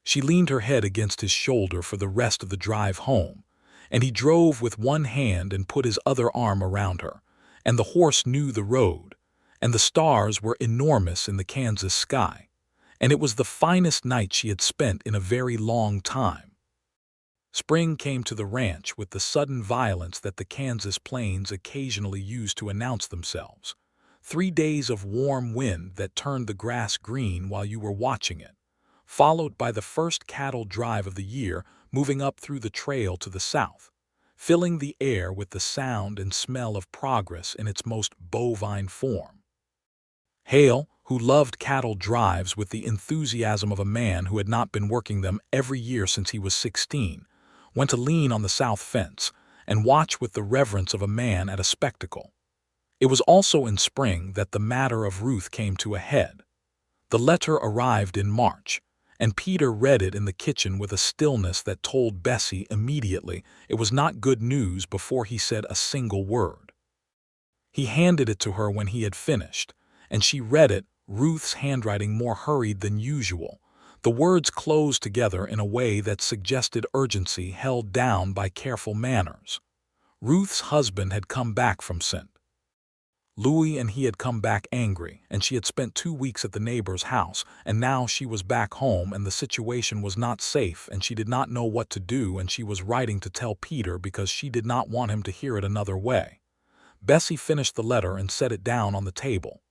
Speaker 1: She leaned her head against his shoulder for the rest of the drive home, and he drove with one hand and put his other arm around her, and the horse knew the road, and the stars were enormous in the Kansas sky, and it was the finest night she had spent in a very long time. Spring came to the ranch with the sudden violence that the Kansas plains occasionally use to announce themselves. 3 days of warm wind that turned the grass green while you were watching it, followed by the first cattle drive of the year moving up through the trail to the south, filling the air with the sound and smell of progress in its most bovine form. Hale, who loved cattle drives with the enthusiasm of a man who had not been working them every year since he was 16, went to lean on the south fence and watch with the reverence of a man at a spectacle. It was also in spring that the matter of Ruth came to a head. The letter arrived in March, and Peter read it in the kitchen with a stillness that told Bessie immediately it was not good news before he said a single word. He handed it to her when he had finished, and she read it, Ruth's handwriting more hurried than usual, the words closed together in a way that suggested urgency held down by careful manners. Ruth's husband had come back from St. Louis and he had come back angry, and she had spent 2 weeks at the neighbor's house, and now she was back home and the situation was not safe and she did not know what to do, and she was writing to tell Peter because she did not want him to hear it another way. Bessie finished the letter and set it down on the table.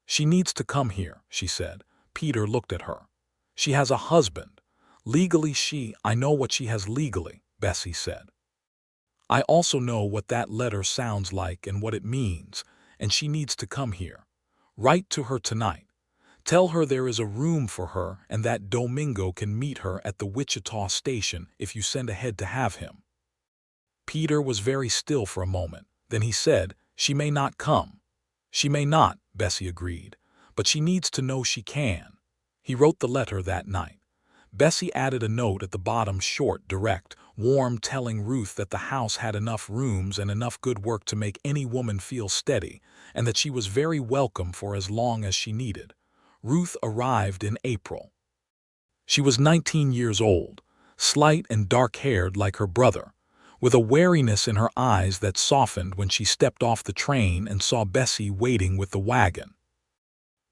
Speaker 1: "She needs to come here," she said. Peter looked at her. "She has a husband. Legally I know what she has legally," Bessie said. "I also know what that letter sounds like and what it means, and she needs to come here. Write to her tonight. Tell her there is a room for her and that Domingo can meet her at the Wichita station if you send ahead to have him." Peter was very still for a moment. Then he said, "She may not come." "She may not," Bessie agreed, "but she needs to know she can." He wrote the letter that night. Bessie added a note at the bottom, short, direct, warm, telling Ruth that the house had enough rooms and enough good work to make any woman feel steady, and that she was very welcome for as long as she needed. Ruth arrived in April. She was 19 years old, slight and dark-haired like her brother, with a wariness in her eyes that softened when she stepped off the train and saw Bessie waiting with the wagon.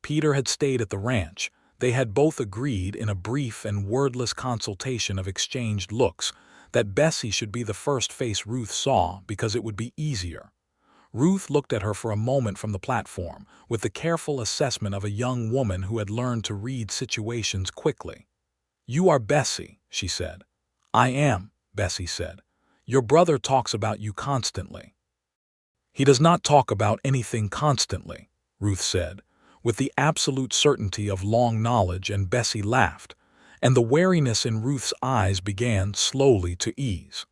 Speaker 1: Peter had stayed at the ranch. They had both agreed in a brief and wordless consultation of exchanged looks that Bessie should be the first face Ruth saw because it would be easier. Ruth looked at her for a moment from the platform, with the careful assessment of a young woman who had learned to read situations quickly. "You are Bessie," she said. "I am," Bessie said. "Your brother talks about you constantly." "He does not talk about anything constantly," Ruth said, with the absolute certainty of long knowledge, and Bessie laughed, and the wariness in Ruth's eyes began slowly to ease.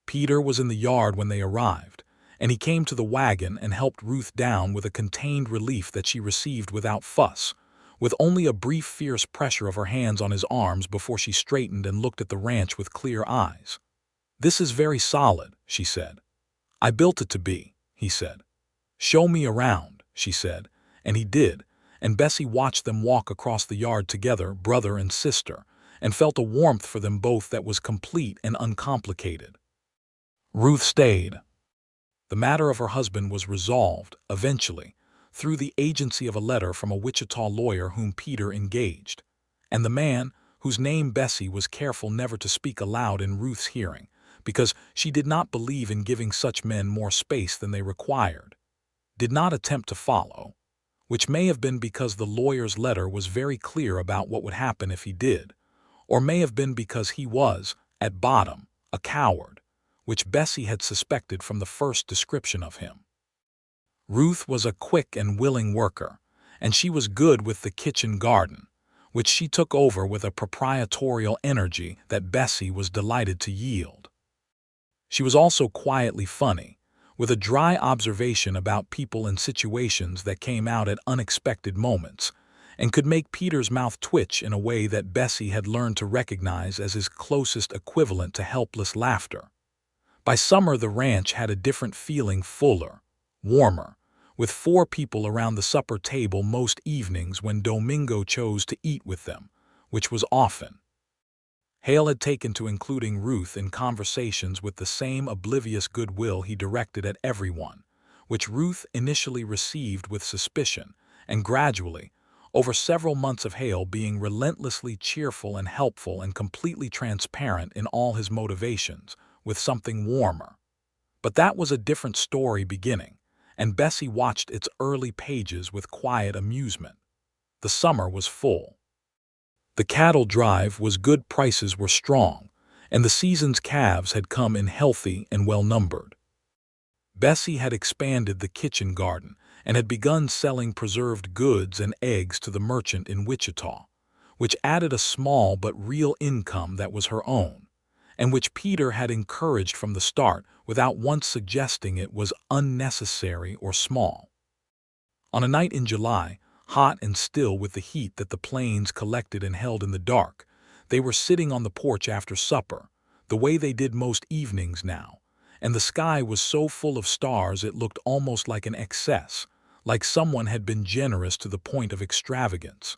Speaker 1: Peter was in the yard when they arrived, and he came to the wagon and helped Ruth down with a contained relief that she received without fuss, with only a brief fierce pressure of her hands on his arms before she straightened and looked at the ranch with clear eyes. "This is very solid," she said. "I built it to be," he said. "Show me around," she said, and he did, and Bessie watched them walk across the yard together, brother and sister, and felt a warmth for them both that was complete and uncomplicated. Ruth stayed. The matter of her husband was resolved, eventually, through the agency of a letter from a Wichita lawyer whom Peter engaged, and the man, whose name Bessie was careful never to speak aloud in Ruth's hearing, because she did not believe in giving such men more space than they required, did not attempt to follow, which may have been because the lawyer's letter was very clear about what would happen if he did, or may have been because he was, at bottom, a coward, which Bessie had suspected from the first description of him. Ruth was a quick and willing worker, and she was good with the kitchen garden, which she took over with a proprietorial energy that Bessie was delighted to yield. She was also quietly funny, with a dry observation about people and situations that came out at unexpected moments, and could make Peter's mouth twitch in a way that Bessie had learned to recognize as his closest equivalent to helpless laughter. By summer the ranch had a different feeling, fuller, warmer, with 4 people around the supper table most evenings when Domingo chose to eat with them, which was often. Hale had taken to including Ruth in conversations with the same oblivious goodwill he directed at everyone, which Ruth initially received with suspicion, and gradually, over several months of Hale being relentlessly cheerful and helpful and completely transparent in all his motivations, with something warmer. But that was a different story beginning, and Bessie watched its early pages with quiet amusement. The summer was full. The cattle drive was good, prices were strong, and the season's calves had come in healthy and well-numbered. Bessie had expanded the kitchen garden and had begun selling preserved goods and eggs to the merchant in Wichita, which added a small but real income that was her own, and which Peter had encouraged from the start without once suggesting it was unnecessary or small. On a night in July, hot and still with the heat that the plains collected and held in the dark, they were sitting on the porch after supper, the way they did most evenings now, and the sky was so full of stars it looked almost like an excess, like someone had been generous to the point of extravagance.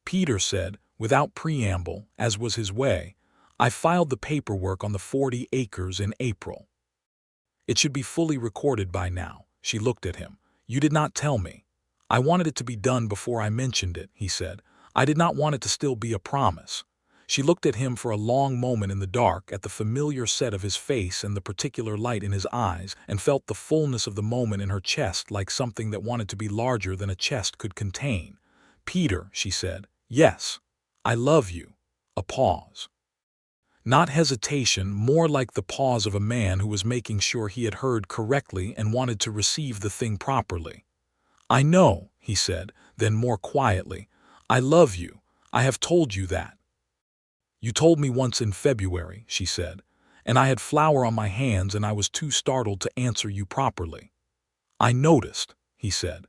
Speaker 1: Peter said, without preamble, as was his way, "I filed the paperwork on the 40 acres in April. It should be fully recorded by now." She looked at him. "You did not tell me. I wanted it to be done before I mentioned it," he said. "I did not want it to still be a promise." She looked at him for a long moment in the dark, at the familiar set of his face and the particular light in his eyes, and felt the fullness of the moment in her chest like something that wanted to be larger than a chest could contain. "Peter," she said, "yes, I love you." A pause. Not hesitation, more like the pause of a man who was making sure he had heard correctly and wanted to receive the thing properly. "I know," he said, then more quietly, "I love you. I have told you that." "You told me once in February," she said, "and I had flour on my hands and I was too startled to answer you properly." "I noticed," he said.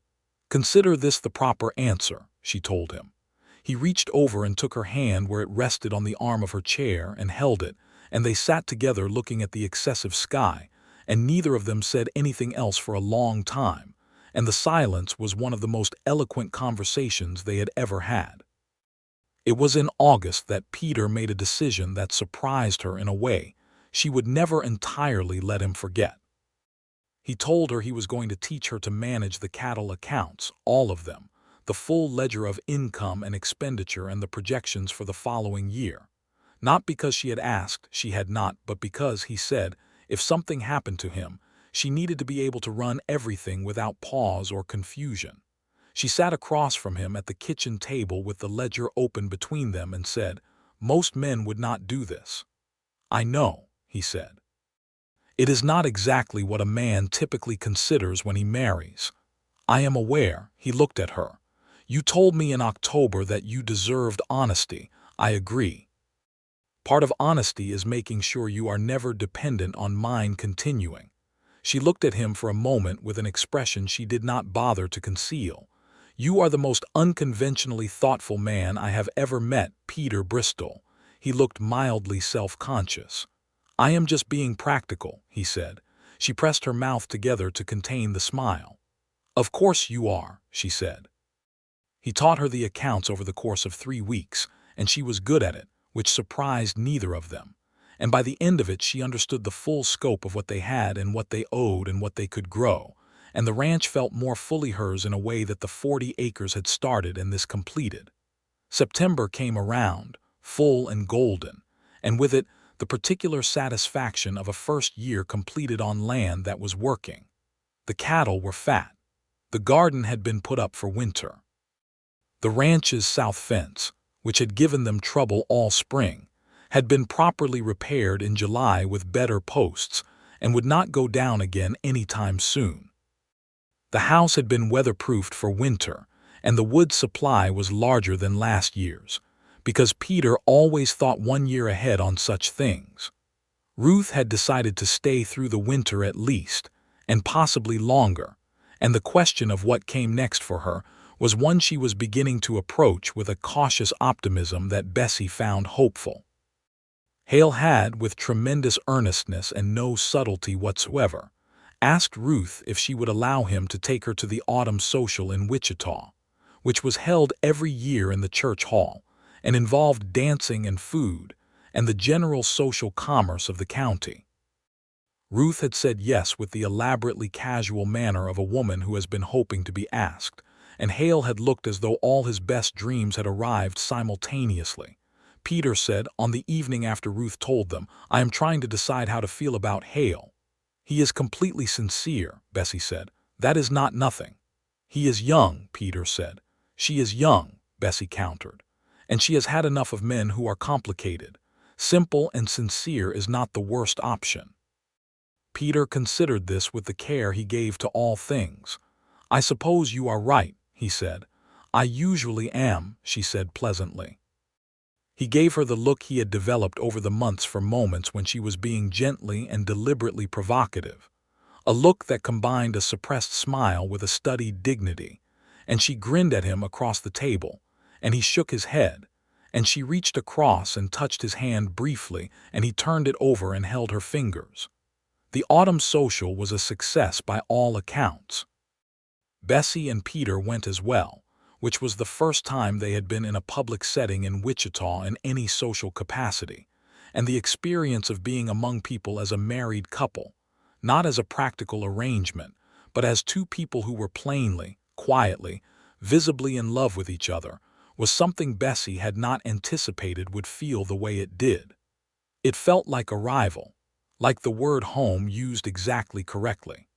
Speaker 1: "Consider this the proper answer," she told him. He reached over and took her hand where it rested on the arm of her chair and held it, and they sat together looking at the excessive sky, and neither of them said anything else for a long time, and the silence was one of the most eloquent conversations they had ever had. It was in August that Peter made a decision that surprised her in a way she would never entirely let him forget. He told her he was going to teach her to manage the cattle accounts, all of them, the full ledger of income and expenditure and the projections for the following year. Not because she had asked, she had not, but because, he said, if something happened to him, she needed to be able to run everything without pause or confusion. She sat across from him at the kitchen table with the ledger open between them and said, "Most men would not do this." "I know," he said. "It is not exactly what a man typically considers when he marries." "I am aware," he looked at her. "You told me in October that you deserved honesty. I agree. Part of honesty is making sure you are never dependent on mine continuing." She looked at him for a moment with an expression she did not bother to conceal. "You are the most unconventionally thoughtful man I have ever met, Peter Bristol." He looked mildly self-conscious. "I am just being practical," he said. She pressed her mouth together to contain the smile. "Of course you are," she said. He taught her the accounts over the course of 3 weeks, and she was good at it, which surprised neither of them. And by the end of it she understood the full scope of what they had and what they owed and what they could grow, and the ranch felt more fully hers in a way that the 40 acres had started and this completed. September came around, full and golden, and with it the particular satisfaction of a first year completed on land that was working. The cattle were fat. The garden had been put up for winter. The ranch's south fence, which had given them trouble all spring, had been properly repaired in July with better posts and would not go down again any time soon. The house had been weatherproofed for winter, and the wood supply was larger than last year's, because Peter always thought 1 year ahead on such things. Ruth had decided to stay through the winter at least, and possibly longer, and the question of what came next for her was one she was beginning to approach with a cautious optimism that Bessie found hopeful. Hale had, with tremendous earnestness and no subtlety whatsoever, asked Ruth if she would allow him to take her to the autumn social in Wichita, which was held every year in the church hall, and involved dancing and food, and the general social commerce of the county. Ruth had said yes with the elaborately casual manner of a woman who has been hoping to be asked, and Hale had looked as though all his best dreams had arrived simultaneously. Peter said, on the evening after Ruth told them, "I am trying to decide how to feel about Hale." "He is completely sincere," Bessie said. "That is not nothing." "He is young," Peter said. "She is young," Bessie countered. "And she has had enough of men who are complicated. Simple and sincere is not the worst option." Peter considered this with the care he gave to all things. "I suppose you are right," he said. "I usually am," she said pleasantly. He gave her the look he had developed over the months for moments when she was being gently and deliberately provocative, a look that combined a suppressed smile with a studied dignity, and she grinned at him across the table, and he shook his head, and she reached across and touched his hand briefly, and he turned it over and held her fingers. The autumn social was a success by all accounts. Bessie and Peter went as well, which was the first time they had been in a public setting in Wichita in any social capacity, and the experience of being among people as a married couple, not as a practical arrangement, but as two people who were plainly, quietly, visibly in love with each other, was something Bessie had not anticipated would feel the way it did. It felt like arrival, like the word home used exactly correctly.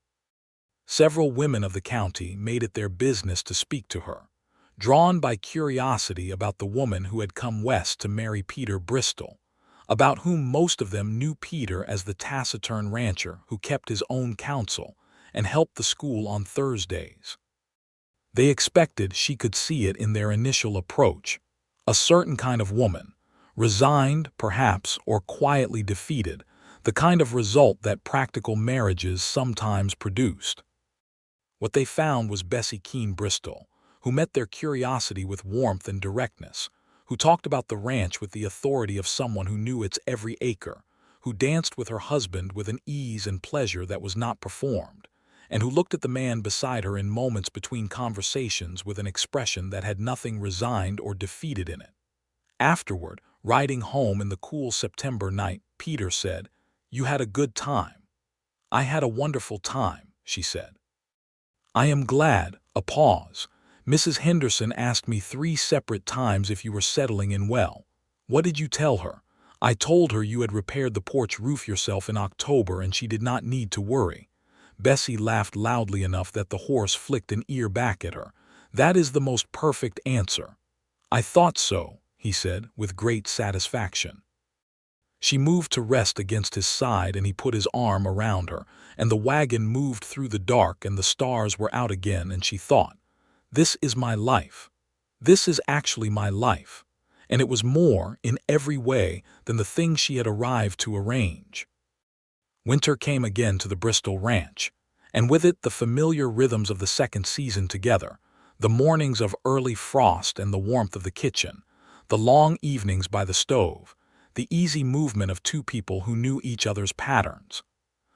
Speaker 1: Several women of the county made it their business to speak to her, drawn by curiosity about the woman who had come west to marry Peter Bristol, about whom most of them knew Peter as the taciturn rancher who kept his own counsel and helped the school on Thursdays. They expected she could see it in their initial approach, a certain kind of woman, resigned, perhaps, or quietly defeated, the kind of result that practical marriages sometimes produced. What they found was Bessie Keene Bristol, who met their curiosity with warmth and directness, who talked about the ranch with the authority of someone who knew its every acre, who danced with her husband with an ease and pleasure that was not performed, and who looked at the man beside her in moments between conversations with an expression that had nothing resigned or defeated in it. Afterward, riding home in the cool September night, Peter said, "You had a good time." "I had a wonderful time," she said. "I am glad." A pause. "Mrs. Henderson asked me 3 separate times if you were settling in well. What did you tell her?" "I told her you had repaired the porch roof yourself in October and she did not need to worry." Bessie laughed loudly enough that the horse flicked an ear back at her. "That is the most perfect answer." "I thought so," he said, with great satisfaction. She moved to rest against his side and he put his arm around her, and the wagon moved through the dark and the stars were out again, and she thought, "This is my life. This is actually my life." And it was more, in every way, than the thing she had arrived to arrange. Winter came again to the Bristol ranch, and with it the familiar rhythms of the second season together, the mornings of early frost and the warmth of the kitchen, the long evenings by the stove, the easy movement of 2 people who knew each other's patterns.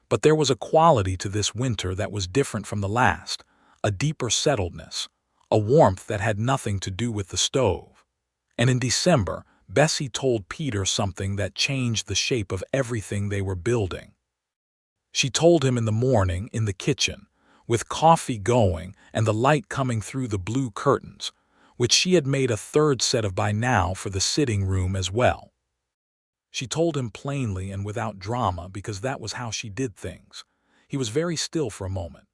Speaker 1: But there was a quality to this winter that was different from the last, a deeper settledness, a warmth that had nothing to do with the stove. And in December, Bessie told Peter something that changed the shape of everything they were building. She told him in the morning, in the kitchen, with coffee going and the light coming through the blue curtains, which she had made a 3rd set of by now for the sitting room as well. She told him plainly and without drama because that was how she did things. He was very still for a moment.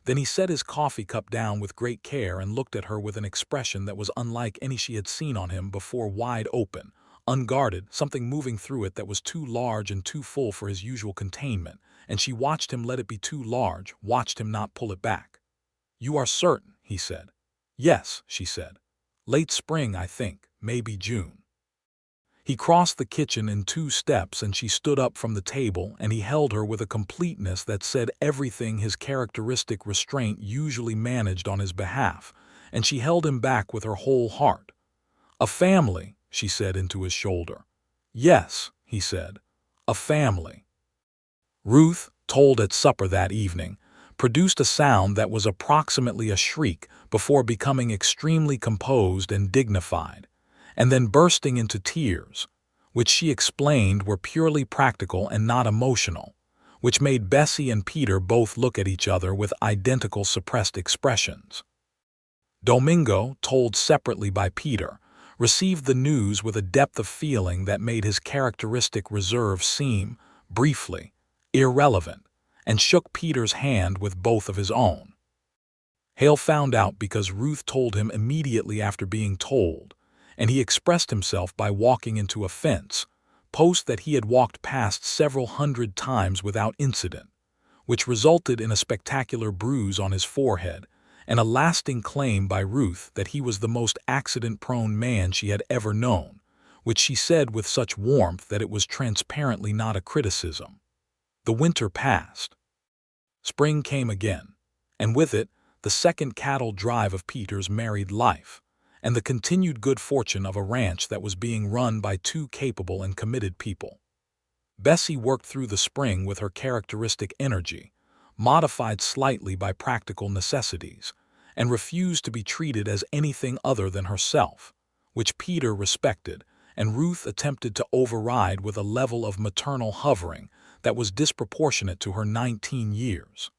Speaker 1: Then he set his coffee cup down with great care and looked at her with an expression that was unlike any she had seen on him before, wide open, unguarded, something moving through it that was too large and too full for his usual containment, and she watched him let it be too large, watched him not pull it back. "You are certain?" he said. "Yes," she said. "Late spring, I think, maybe June." He crossed the kitchen in 2 steps and she stood up from the table, and he held her with a completeness that said everything his characteristic restraint usually managed on his behalf, and she held him back with her whole heart. "A family," she said into his shoulder. "Yes," he said, "a family." Ruth, told at supper that evening, produced a sound that was approximately a shriek before becoming extremely composed and dignified, and then bursting into tears, which she explained were purely practical and not emotional, which made Bessie and Peter both look at each other with identical suppressed expressions. Domingo, told separately by Peter, received the news with a depth of feeling that made his characteristic reserve seem, briefly, irrelevant, and shook Peter's hand with both of his own. Hale found out because Ruth told him immediately after being told, and he expressed himself by walking into a fence post that he had walked past several hundred times without incident, which resulted in a spectacular bruise on his forehead and a lasting claim by Ruth that he was the most accident-prone man she had ever known, which she said with such warmth that it was transparently not a criticism. The winter passed. Spring came again, and with it the second cattle drive of Peter's married life, and the continued good fortune of a ranch that was being run by 2 capable and committed people. Bessie worked through the spring with her characteristic energy, modified slightly by practical necessities, and refused to be treated as anything other than herself, which Peter respected, and Ruth attempted to override with a level of maternal hovering that was disproportionate to her 19 years.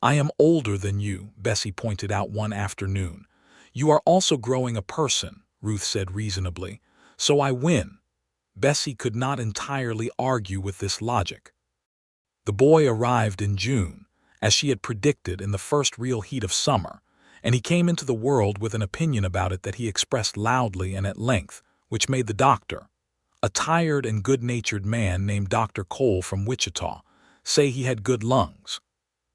Speaker 1: "I am older than you," Bessie pointed out one afternoon. "You are also growing a person," Ruth said reasonably, "so I win." Bessie could not entirely argue with this logic. The boy arrived in June, as she had predicted, in the first real heat of summer, and he came into the world with an opinion about it that he expressed loudly and at length, which made the doctor, a tired and good-natured man named Dr. Cole from Wichita, say he had good lungs.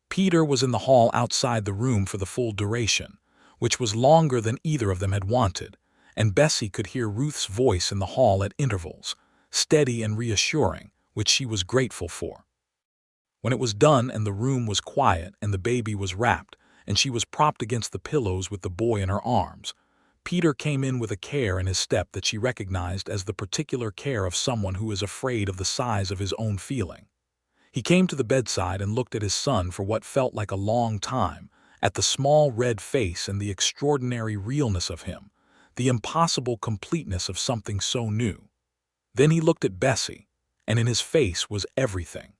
Speaker 1: Peter was in the hall outside the room for the full duration, which was longer than either of them had wanted, and Bessie could hear Ruth's voice in the hall at intervals, steady and reassuring, which she was grateful for. When it was done and the room was quiet and the baby was wrapped and she was propped against the pillows with the boy in her arms, Peter came in with a care in his step that she recognized as the particular care of someone who is afraid of the size of his own feeling. He came to the bedside and looked at his son for what felt like a long time, at the small red face and the extraordinary realness of him, the impossible completeness of something so new. Then he looked at Bessie, and in his face was everything.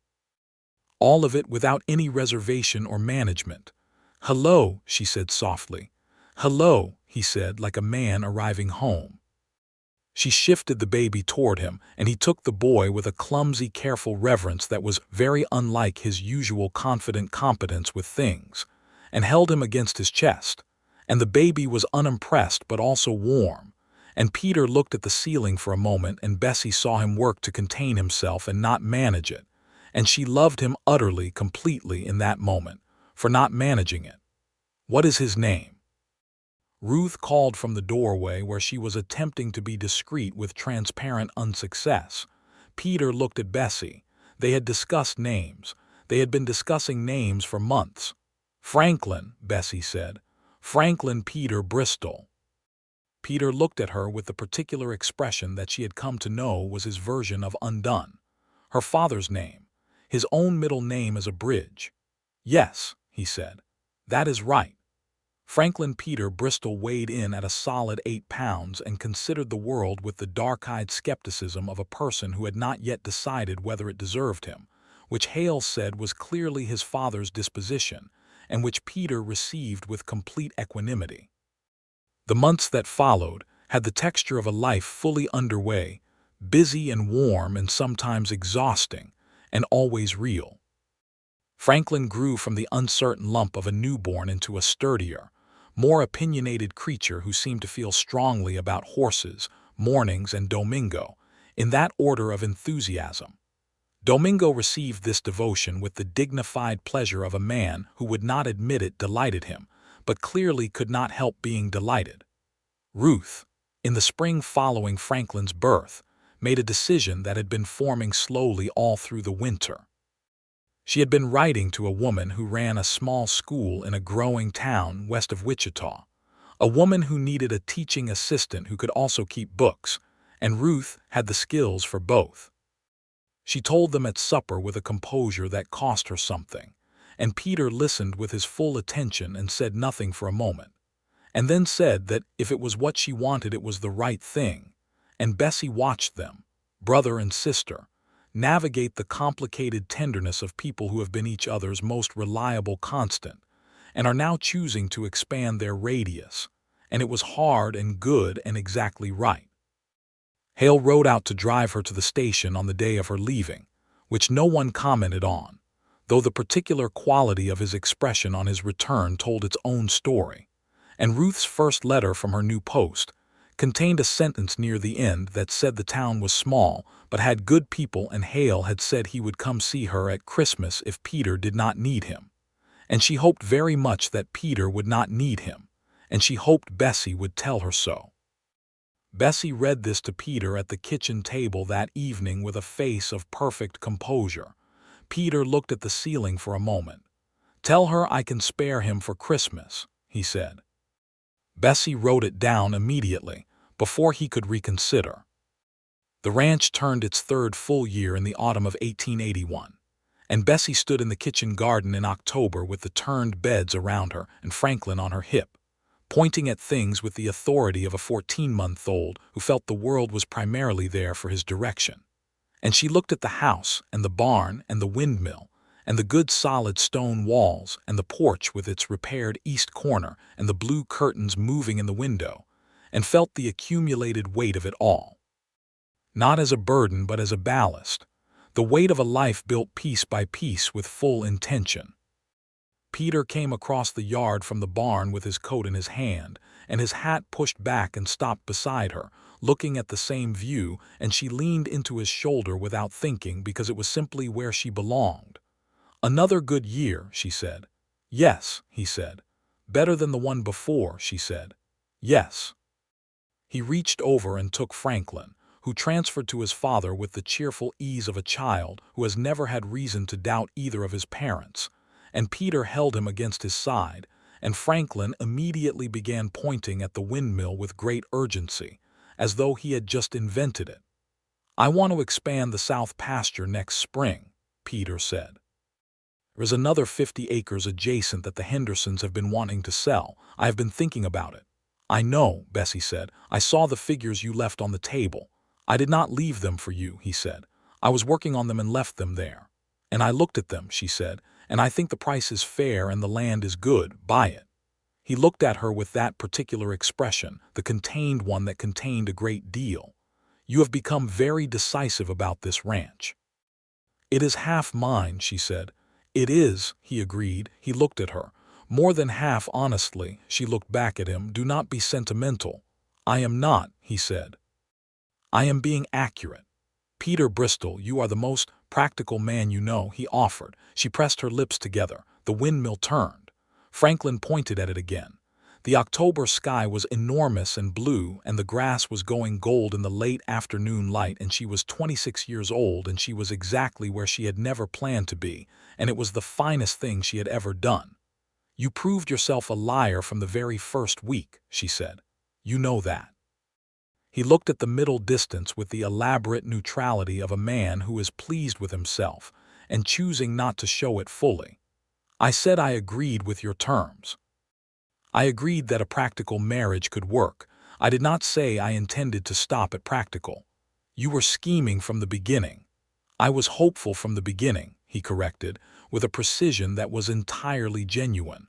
Speaker 1: All of it without any reservation or management. "Hello," she said softly. "Hello," he said, like a man arriving home. She shifted the baby toward him, and he took the boy with a clumsy, careful reverence that was very unlike his usual confident competence with things, and held him against his chest. And the baby was unimpressed but also warm. And Peter looked at the ceiling for a moment, and Bessie saw him work to contain himself and not manage it. And she loved him utterly, completely in that moment, for not managing it. "What is his name?" Ruth called from the doorway where she was attempting to be discreet with transparent unsuccess. Peter looked at Bessie. They had discussed names. They had been discussing names for months. "Franklin," Bessie said. "Franklin Peter Bristol." Peter looked at her with the particular expression that she had come to know was his version of undone. Her father's name. His own middle name as a bridge. "Yes," he said. "That is right." Franklin Peter Bristol weighed in at a solid 8 pounds and considered the world with the dark-eyed skepticism of a person who had not yet decided whether it deserved him, which Hale said was clearly his father's disposition, and which Peter received with complete equanimity. The months that followed had the texture of a life fully underway, busy and warm and sometimes exhausting, and always real. Franklin grew from the uncertain lump of a newborn into a sturdier, more opinionated creature who seemed to feel strongly about horses, mornings, and Domingo, in that order of enthusiasm. Domingo received this devotion with the dignified pleasure of a man who would not admit it delighted him, but clearly could not help being delighted. Ruth, in the spring following Franklin's birth, made a decision that had been forming slowly all through the winter. She had been writing to a woman who ran a small school in a growing town west of Wichita, a woman who needed a teaching assistant who could also keep books, and Ruth had the skills for both. She told them at supper with a composure that cost her something, and Peter listened with his full attention and said nothing for a moment, and then said that if it was what she wanted it was the right thing, and Bessie watched them, brother and sister, navigate the complicated tenderness of people who have been each other's most reliable constant, and are now choosing to expand their radius, and it was hard and good and exactly right. Hale rode out to drive her to the station on the day of her leaving, which no one commented on, though the particular quality of his expression on his return told its own story, and Ruth's first letter from her new post contained a sentence near the end that said the town was small but had good people, and Hale had said he would come see her at Christmas if Peter did not need him, and she hoped very much that Peter would not need him, and she hoped Bessie would tell her so. Bessie read this to Peter at the kitchen table that evening with a face of perfect composure. Peter looked at the ceiling for a moment. "Tell her I can spare him for Christmas," he said. Bessie wrote it down immediately, before he could reconsider. The ranch turned its third full year in the autumn of 1881, and Bessie stood in the kitchen garden in October with the turned beds around her and Franklin on her hip, pointing at things with the authority of a 14-month-old who felt the world was primarily there for his direction. And she looked at the house and the barn and the windmill and the good solid stone walls and the porch with its repaired east corner and the blue curtains moving in the window, and felt the accumulated weight of it all. Not as a burden but as a ballast, the weight of a life built piece by piece with full intention. Peter came across the yard from the barn with his coat in his hand and his hat pushed back and stopped beside her, looking at the same view, and she leaned into his shoulder without thinking because it was simply where she belonged. "Another good year," she said. "Yes," he said. "Better than the one before," she said. "Yes." He reached over and took Franklin, who transferred to his father with the cheerful ease of a child who has never had reason to doubt either of his parents, and Peter held him against his side, and Franklin immediately began pointing at the windmill with great urgency, as though he had just invented it. "I want to expand the south pasture next spring," Peter said. "There is another 50 acres adjacent that the Hendersons have been wanting to sell. I have been thinking about it." "I know," Bessie said. "I saw the figures you left on the table. I did not leave them for you," he said. I was working on them and left them there. And I looked at them, she said, and I think the price is fair and the land is good. Buy it. He looked at her with that particular expression, the contained one that contained a great deal. You have become very decisive about this ranch. It is half mine, she said. It is, he agreed. He looked at her. More than half, honestly. She looked back at him. Do not be sentimental. I am not, he said. I am being accurate. Peter Bristol, you are the most practical man you know, he offered. She pressed her lips together. The windmill turned. Franklin pointed at it again. The October sky was enormous and blue, and the grass was going gold in the late afternoon light, and she was 26 years old, and she was exactly where she had never planned to be, and it was the finest thing she had ever done. You proved yourself a liar from the very first week, she said. You know that. He looked at the middle distance with the elaborate neutrality of a man who is pleased with himself and choosing not to show it fully. I said I agreed with your terms. I agreed that a practical marriage could work. I did not say I intended to stop at practical. You were scheming from the beginning. I was hopeful from the beginning, he corrected, with a precision that was entirely genuine.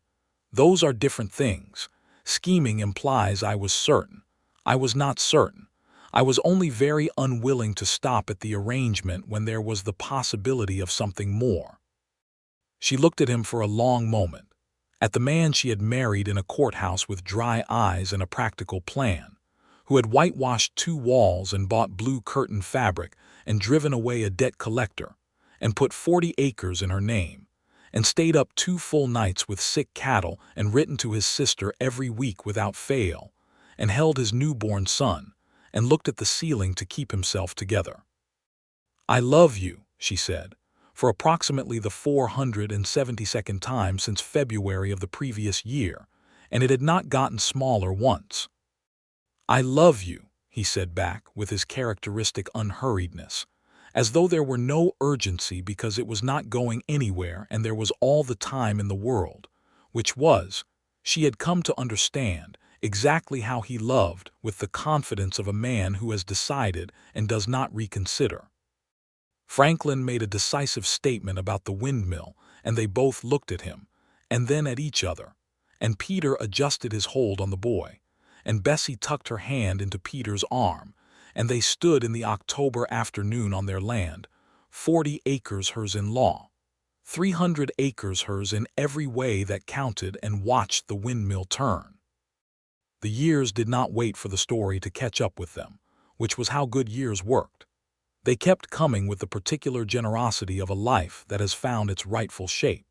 Speaker 1: Those are different things. Scheming implies I was certain. I was not certain. I was only very unwilling to stop at the arrangement when there was the possibility of something more. She looked at him for a long moment, at the man she had married in a courthouse with dry eyes and a practical plan, who had whitewashed 2 walls and bought blue curtain fabric and driven away a debt collector and put 40 acres in her name, and stayed up 2 full nights with sick cattle and written to his sister every week without fail, and held his newborn son, and looked at the ceiling to keep himself together. I love you, she said, for approximately the 472nd time since February of the previous year, and it had not gotten smaller once. I love you, he said back with his characteristic unhurriedness, as though there were no urgency because it was not going anywhere and there was all the time in the world, which was, she had come to understand, exactly how he loved, with the confidence of a man who has decided and does not reconsider. Franklin made a decisive statement about the windmill, and they both looked at him, and then at each other, and Peter adjusted his hold on the boy, and Bessie tucked her hand into Peter's arm, and they stood in the October afternoon on their land, 40 acres hers in law, 300 acres hers in every way that counted, and watched the windmill turn. The years did not wait for the story to catch up with them, which was how good years worked. They kept coming with the particular generosity of a life that has found its rightful shape.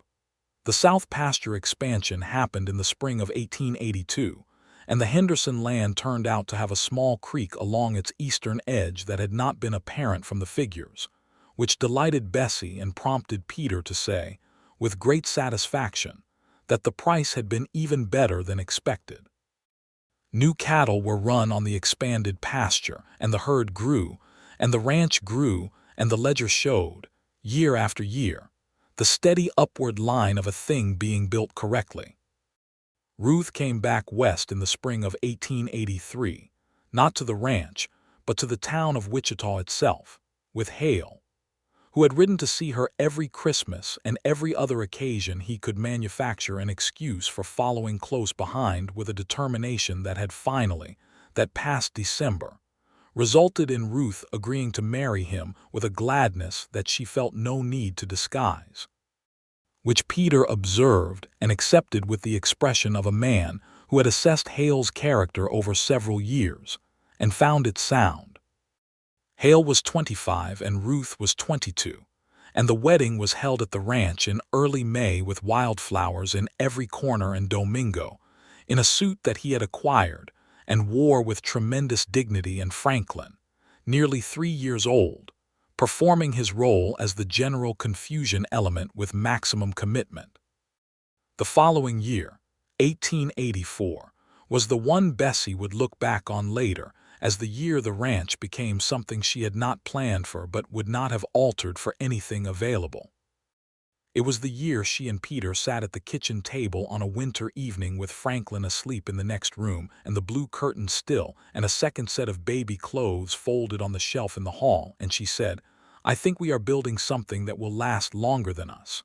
Speaker 1: The South Pasture expansion happened in the spring of 1882, and the Henderson land turned out to have a small creek along its eastern edge that had not been apparent from the figures, which delighted Bessie and prompted Peter to say, with great satisfaction, that the price had been even better than expected. New cattle were run on the expanded pasture, and the herd grew, and the ranch grew, and the ledger showed, year after year, the steady upward line of a thing being built correctly. Ruth came back west in the spring of 1883, not to the ranch, but to the town of Wichita itself, with Hale, who had ridden to see her every Christmas and every other occasion he could manufacture an excuse for following close behind, with a determination that had finally, that past December, resulted in Ruth agreeing to marry him with a gladness that she felt no need to disguise, which Peter observed and accepted with the expression of a man who had assessed Hale's character over several years and found it sound. Hale was 25 and Ruth was 22, and the wedding was held at the ranch in early May with wildflowers in every corner, and Domingo, in a suit that he had acquired and wore with tremendous dignity, and Franklin, nearly 3 years old, performing his role as the general confusion element with maximum commitment. The following year, 1884, was the one Bessie would look back on later as the year the ranch became something she had not planned for but would not have altered for anything available. It was the year she and Peter sat at the kitchen table on a winter evening with Franklin asleep in the next room and the blue curtains still and a second set of baby clothes folded on the shelf in the hall, and she said, I think we are building something that will last longer than us."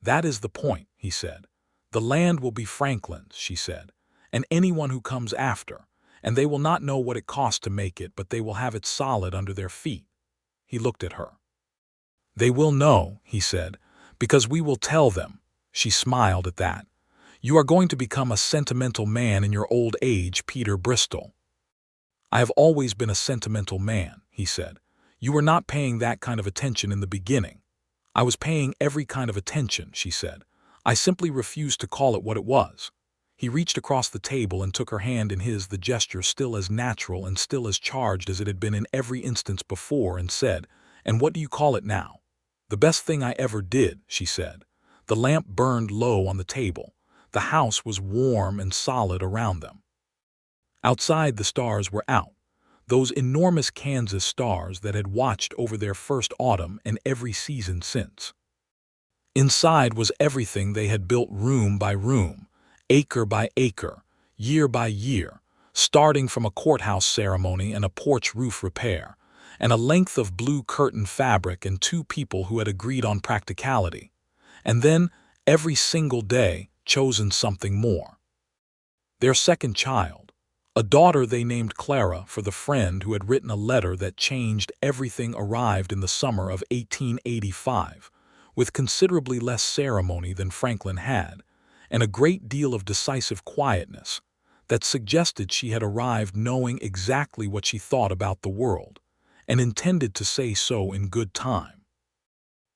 Speaker 1: "That is the point," he said. "The land will be Franklin's," she said, "and anyone who comes after, and they will not know what it cost to make it, but they will have it solid under their feet." He looked at her. "They will know," he said, "because we will tell them." She smiled at that. "You are going to become a sentimental man in your old age, Peter Bristol." "I have always been a sentimental man," he said. "You were not paying that kind of attention in the beginning." "I was paying every kind of attention," she said. "I simply refused to call it what it was." He reached across the table and took her hand in his, the gesture still as natural and still as charged as it had been in every instance before, and said, "And what do you call it now?" "The best thing I ever did," she said. The lamp burned low on the table. The house was warm and solid around them. Outside, the stars were out, those enormous Kansas stars that had watched over their first autumn and every season since. Inside was everything they had built, room by room, acre by acre, year by year, starting from a courthouse ceremony and a porch roof repair, and a length of blue curtain fabric and two people who had agreed on practicality, and then, every single day, chosen something more. Their second child, a daughter they named Clara for the friend who had written a letter that changed everything, arrived in the summer of 1885, with considerably less ceremony than Franklin had, and a great deal of decisive quietness that suggested she had arrived knowing exactly what she thought about the world, and intended to say so in good time.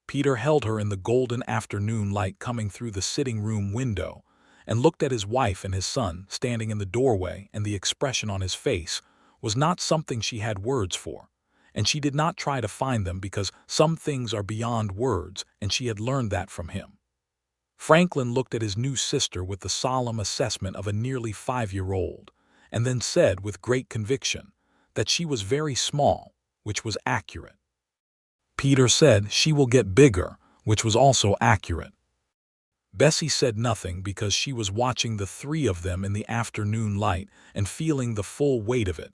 Speaker 1: Peter held her in the golden afternoon light coming through the sitting-room window, and looked at his wife and his son standing in the doorway, and the expression on his face was not something she had words for, and she did not try to find them, because some things are beyond words, and she had learned that from him. Franklin looked at his new sister with the solemn assessment of a nearly 5-year-old, and then said with great conviction that she was very small, which was accurate. Peter said, "She will get bigger," which was also accurate. Bessie said nothing because she was watching the three of them in the afternoon light and feeling the full weight of it,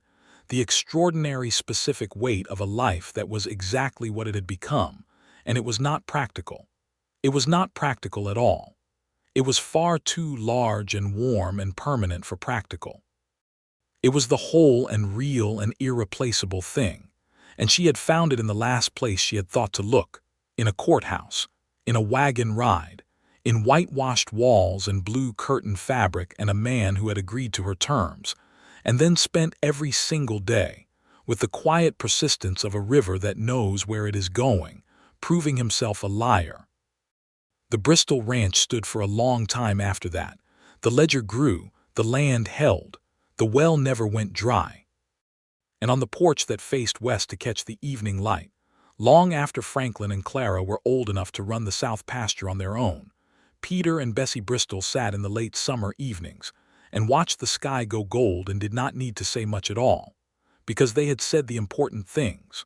Speaker 1: the extraordinary specific weight of a life that was exactly what it had become, and it was not practical. It was not practical at all. It was far too large and warm and permanent for practical. It was the whole and real and irreplaceable thing, and she had found it in the last place she had thought to look, in a courthouse, in a wagon ride, in whitewashed walls and blue curtain fabric, and a man who had agreed to her terms, and then spent every single day, with the quiet persistence of a river that knows where it is going, proving himself a liar. The Bristol ranch stood for a long time after that. The ledger grew, the land held, the well never went dry. And on the porch that faced west to catch the evening light, long after Franklin and Clara were old enough to run the south pasture on their own, Peter and Bessie Bristol sat in the late summer evenings and watched the sky go gold, and did not need to say much at all, because they had said the important things,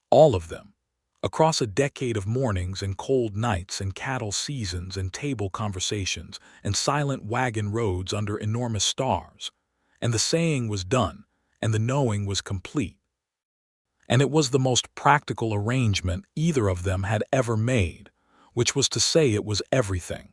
Speaker 1: all of them, across a decade of mornings and cold nights and cattle seasons and table conversations and silent wagon roads under enormous stars. And the saying was done, and the knowing was complete. And it was the most practical arrangement either of them had ever made, which was to say it was everything.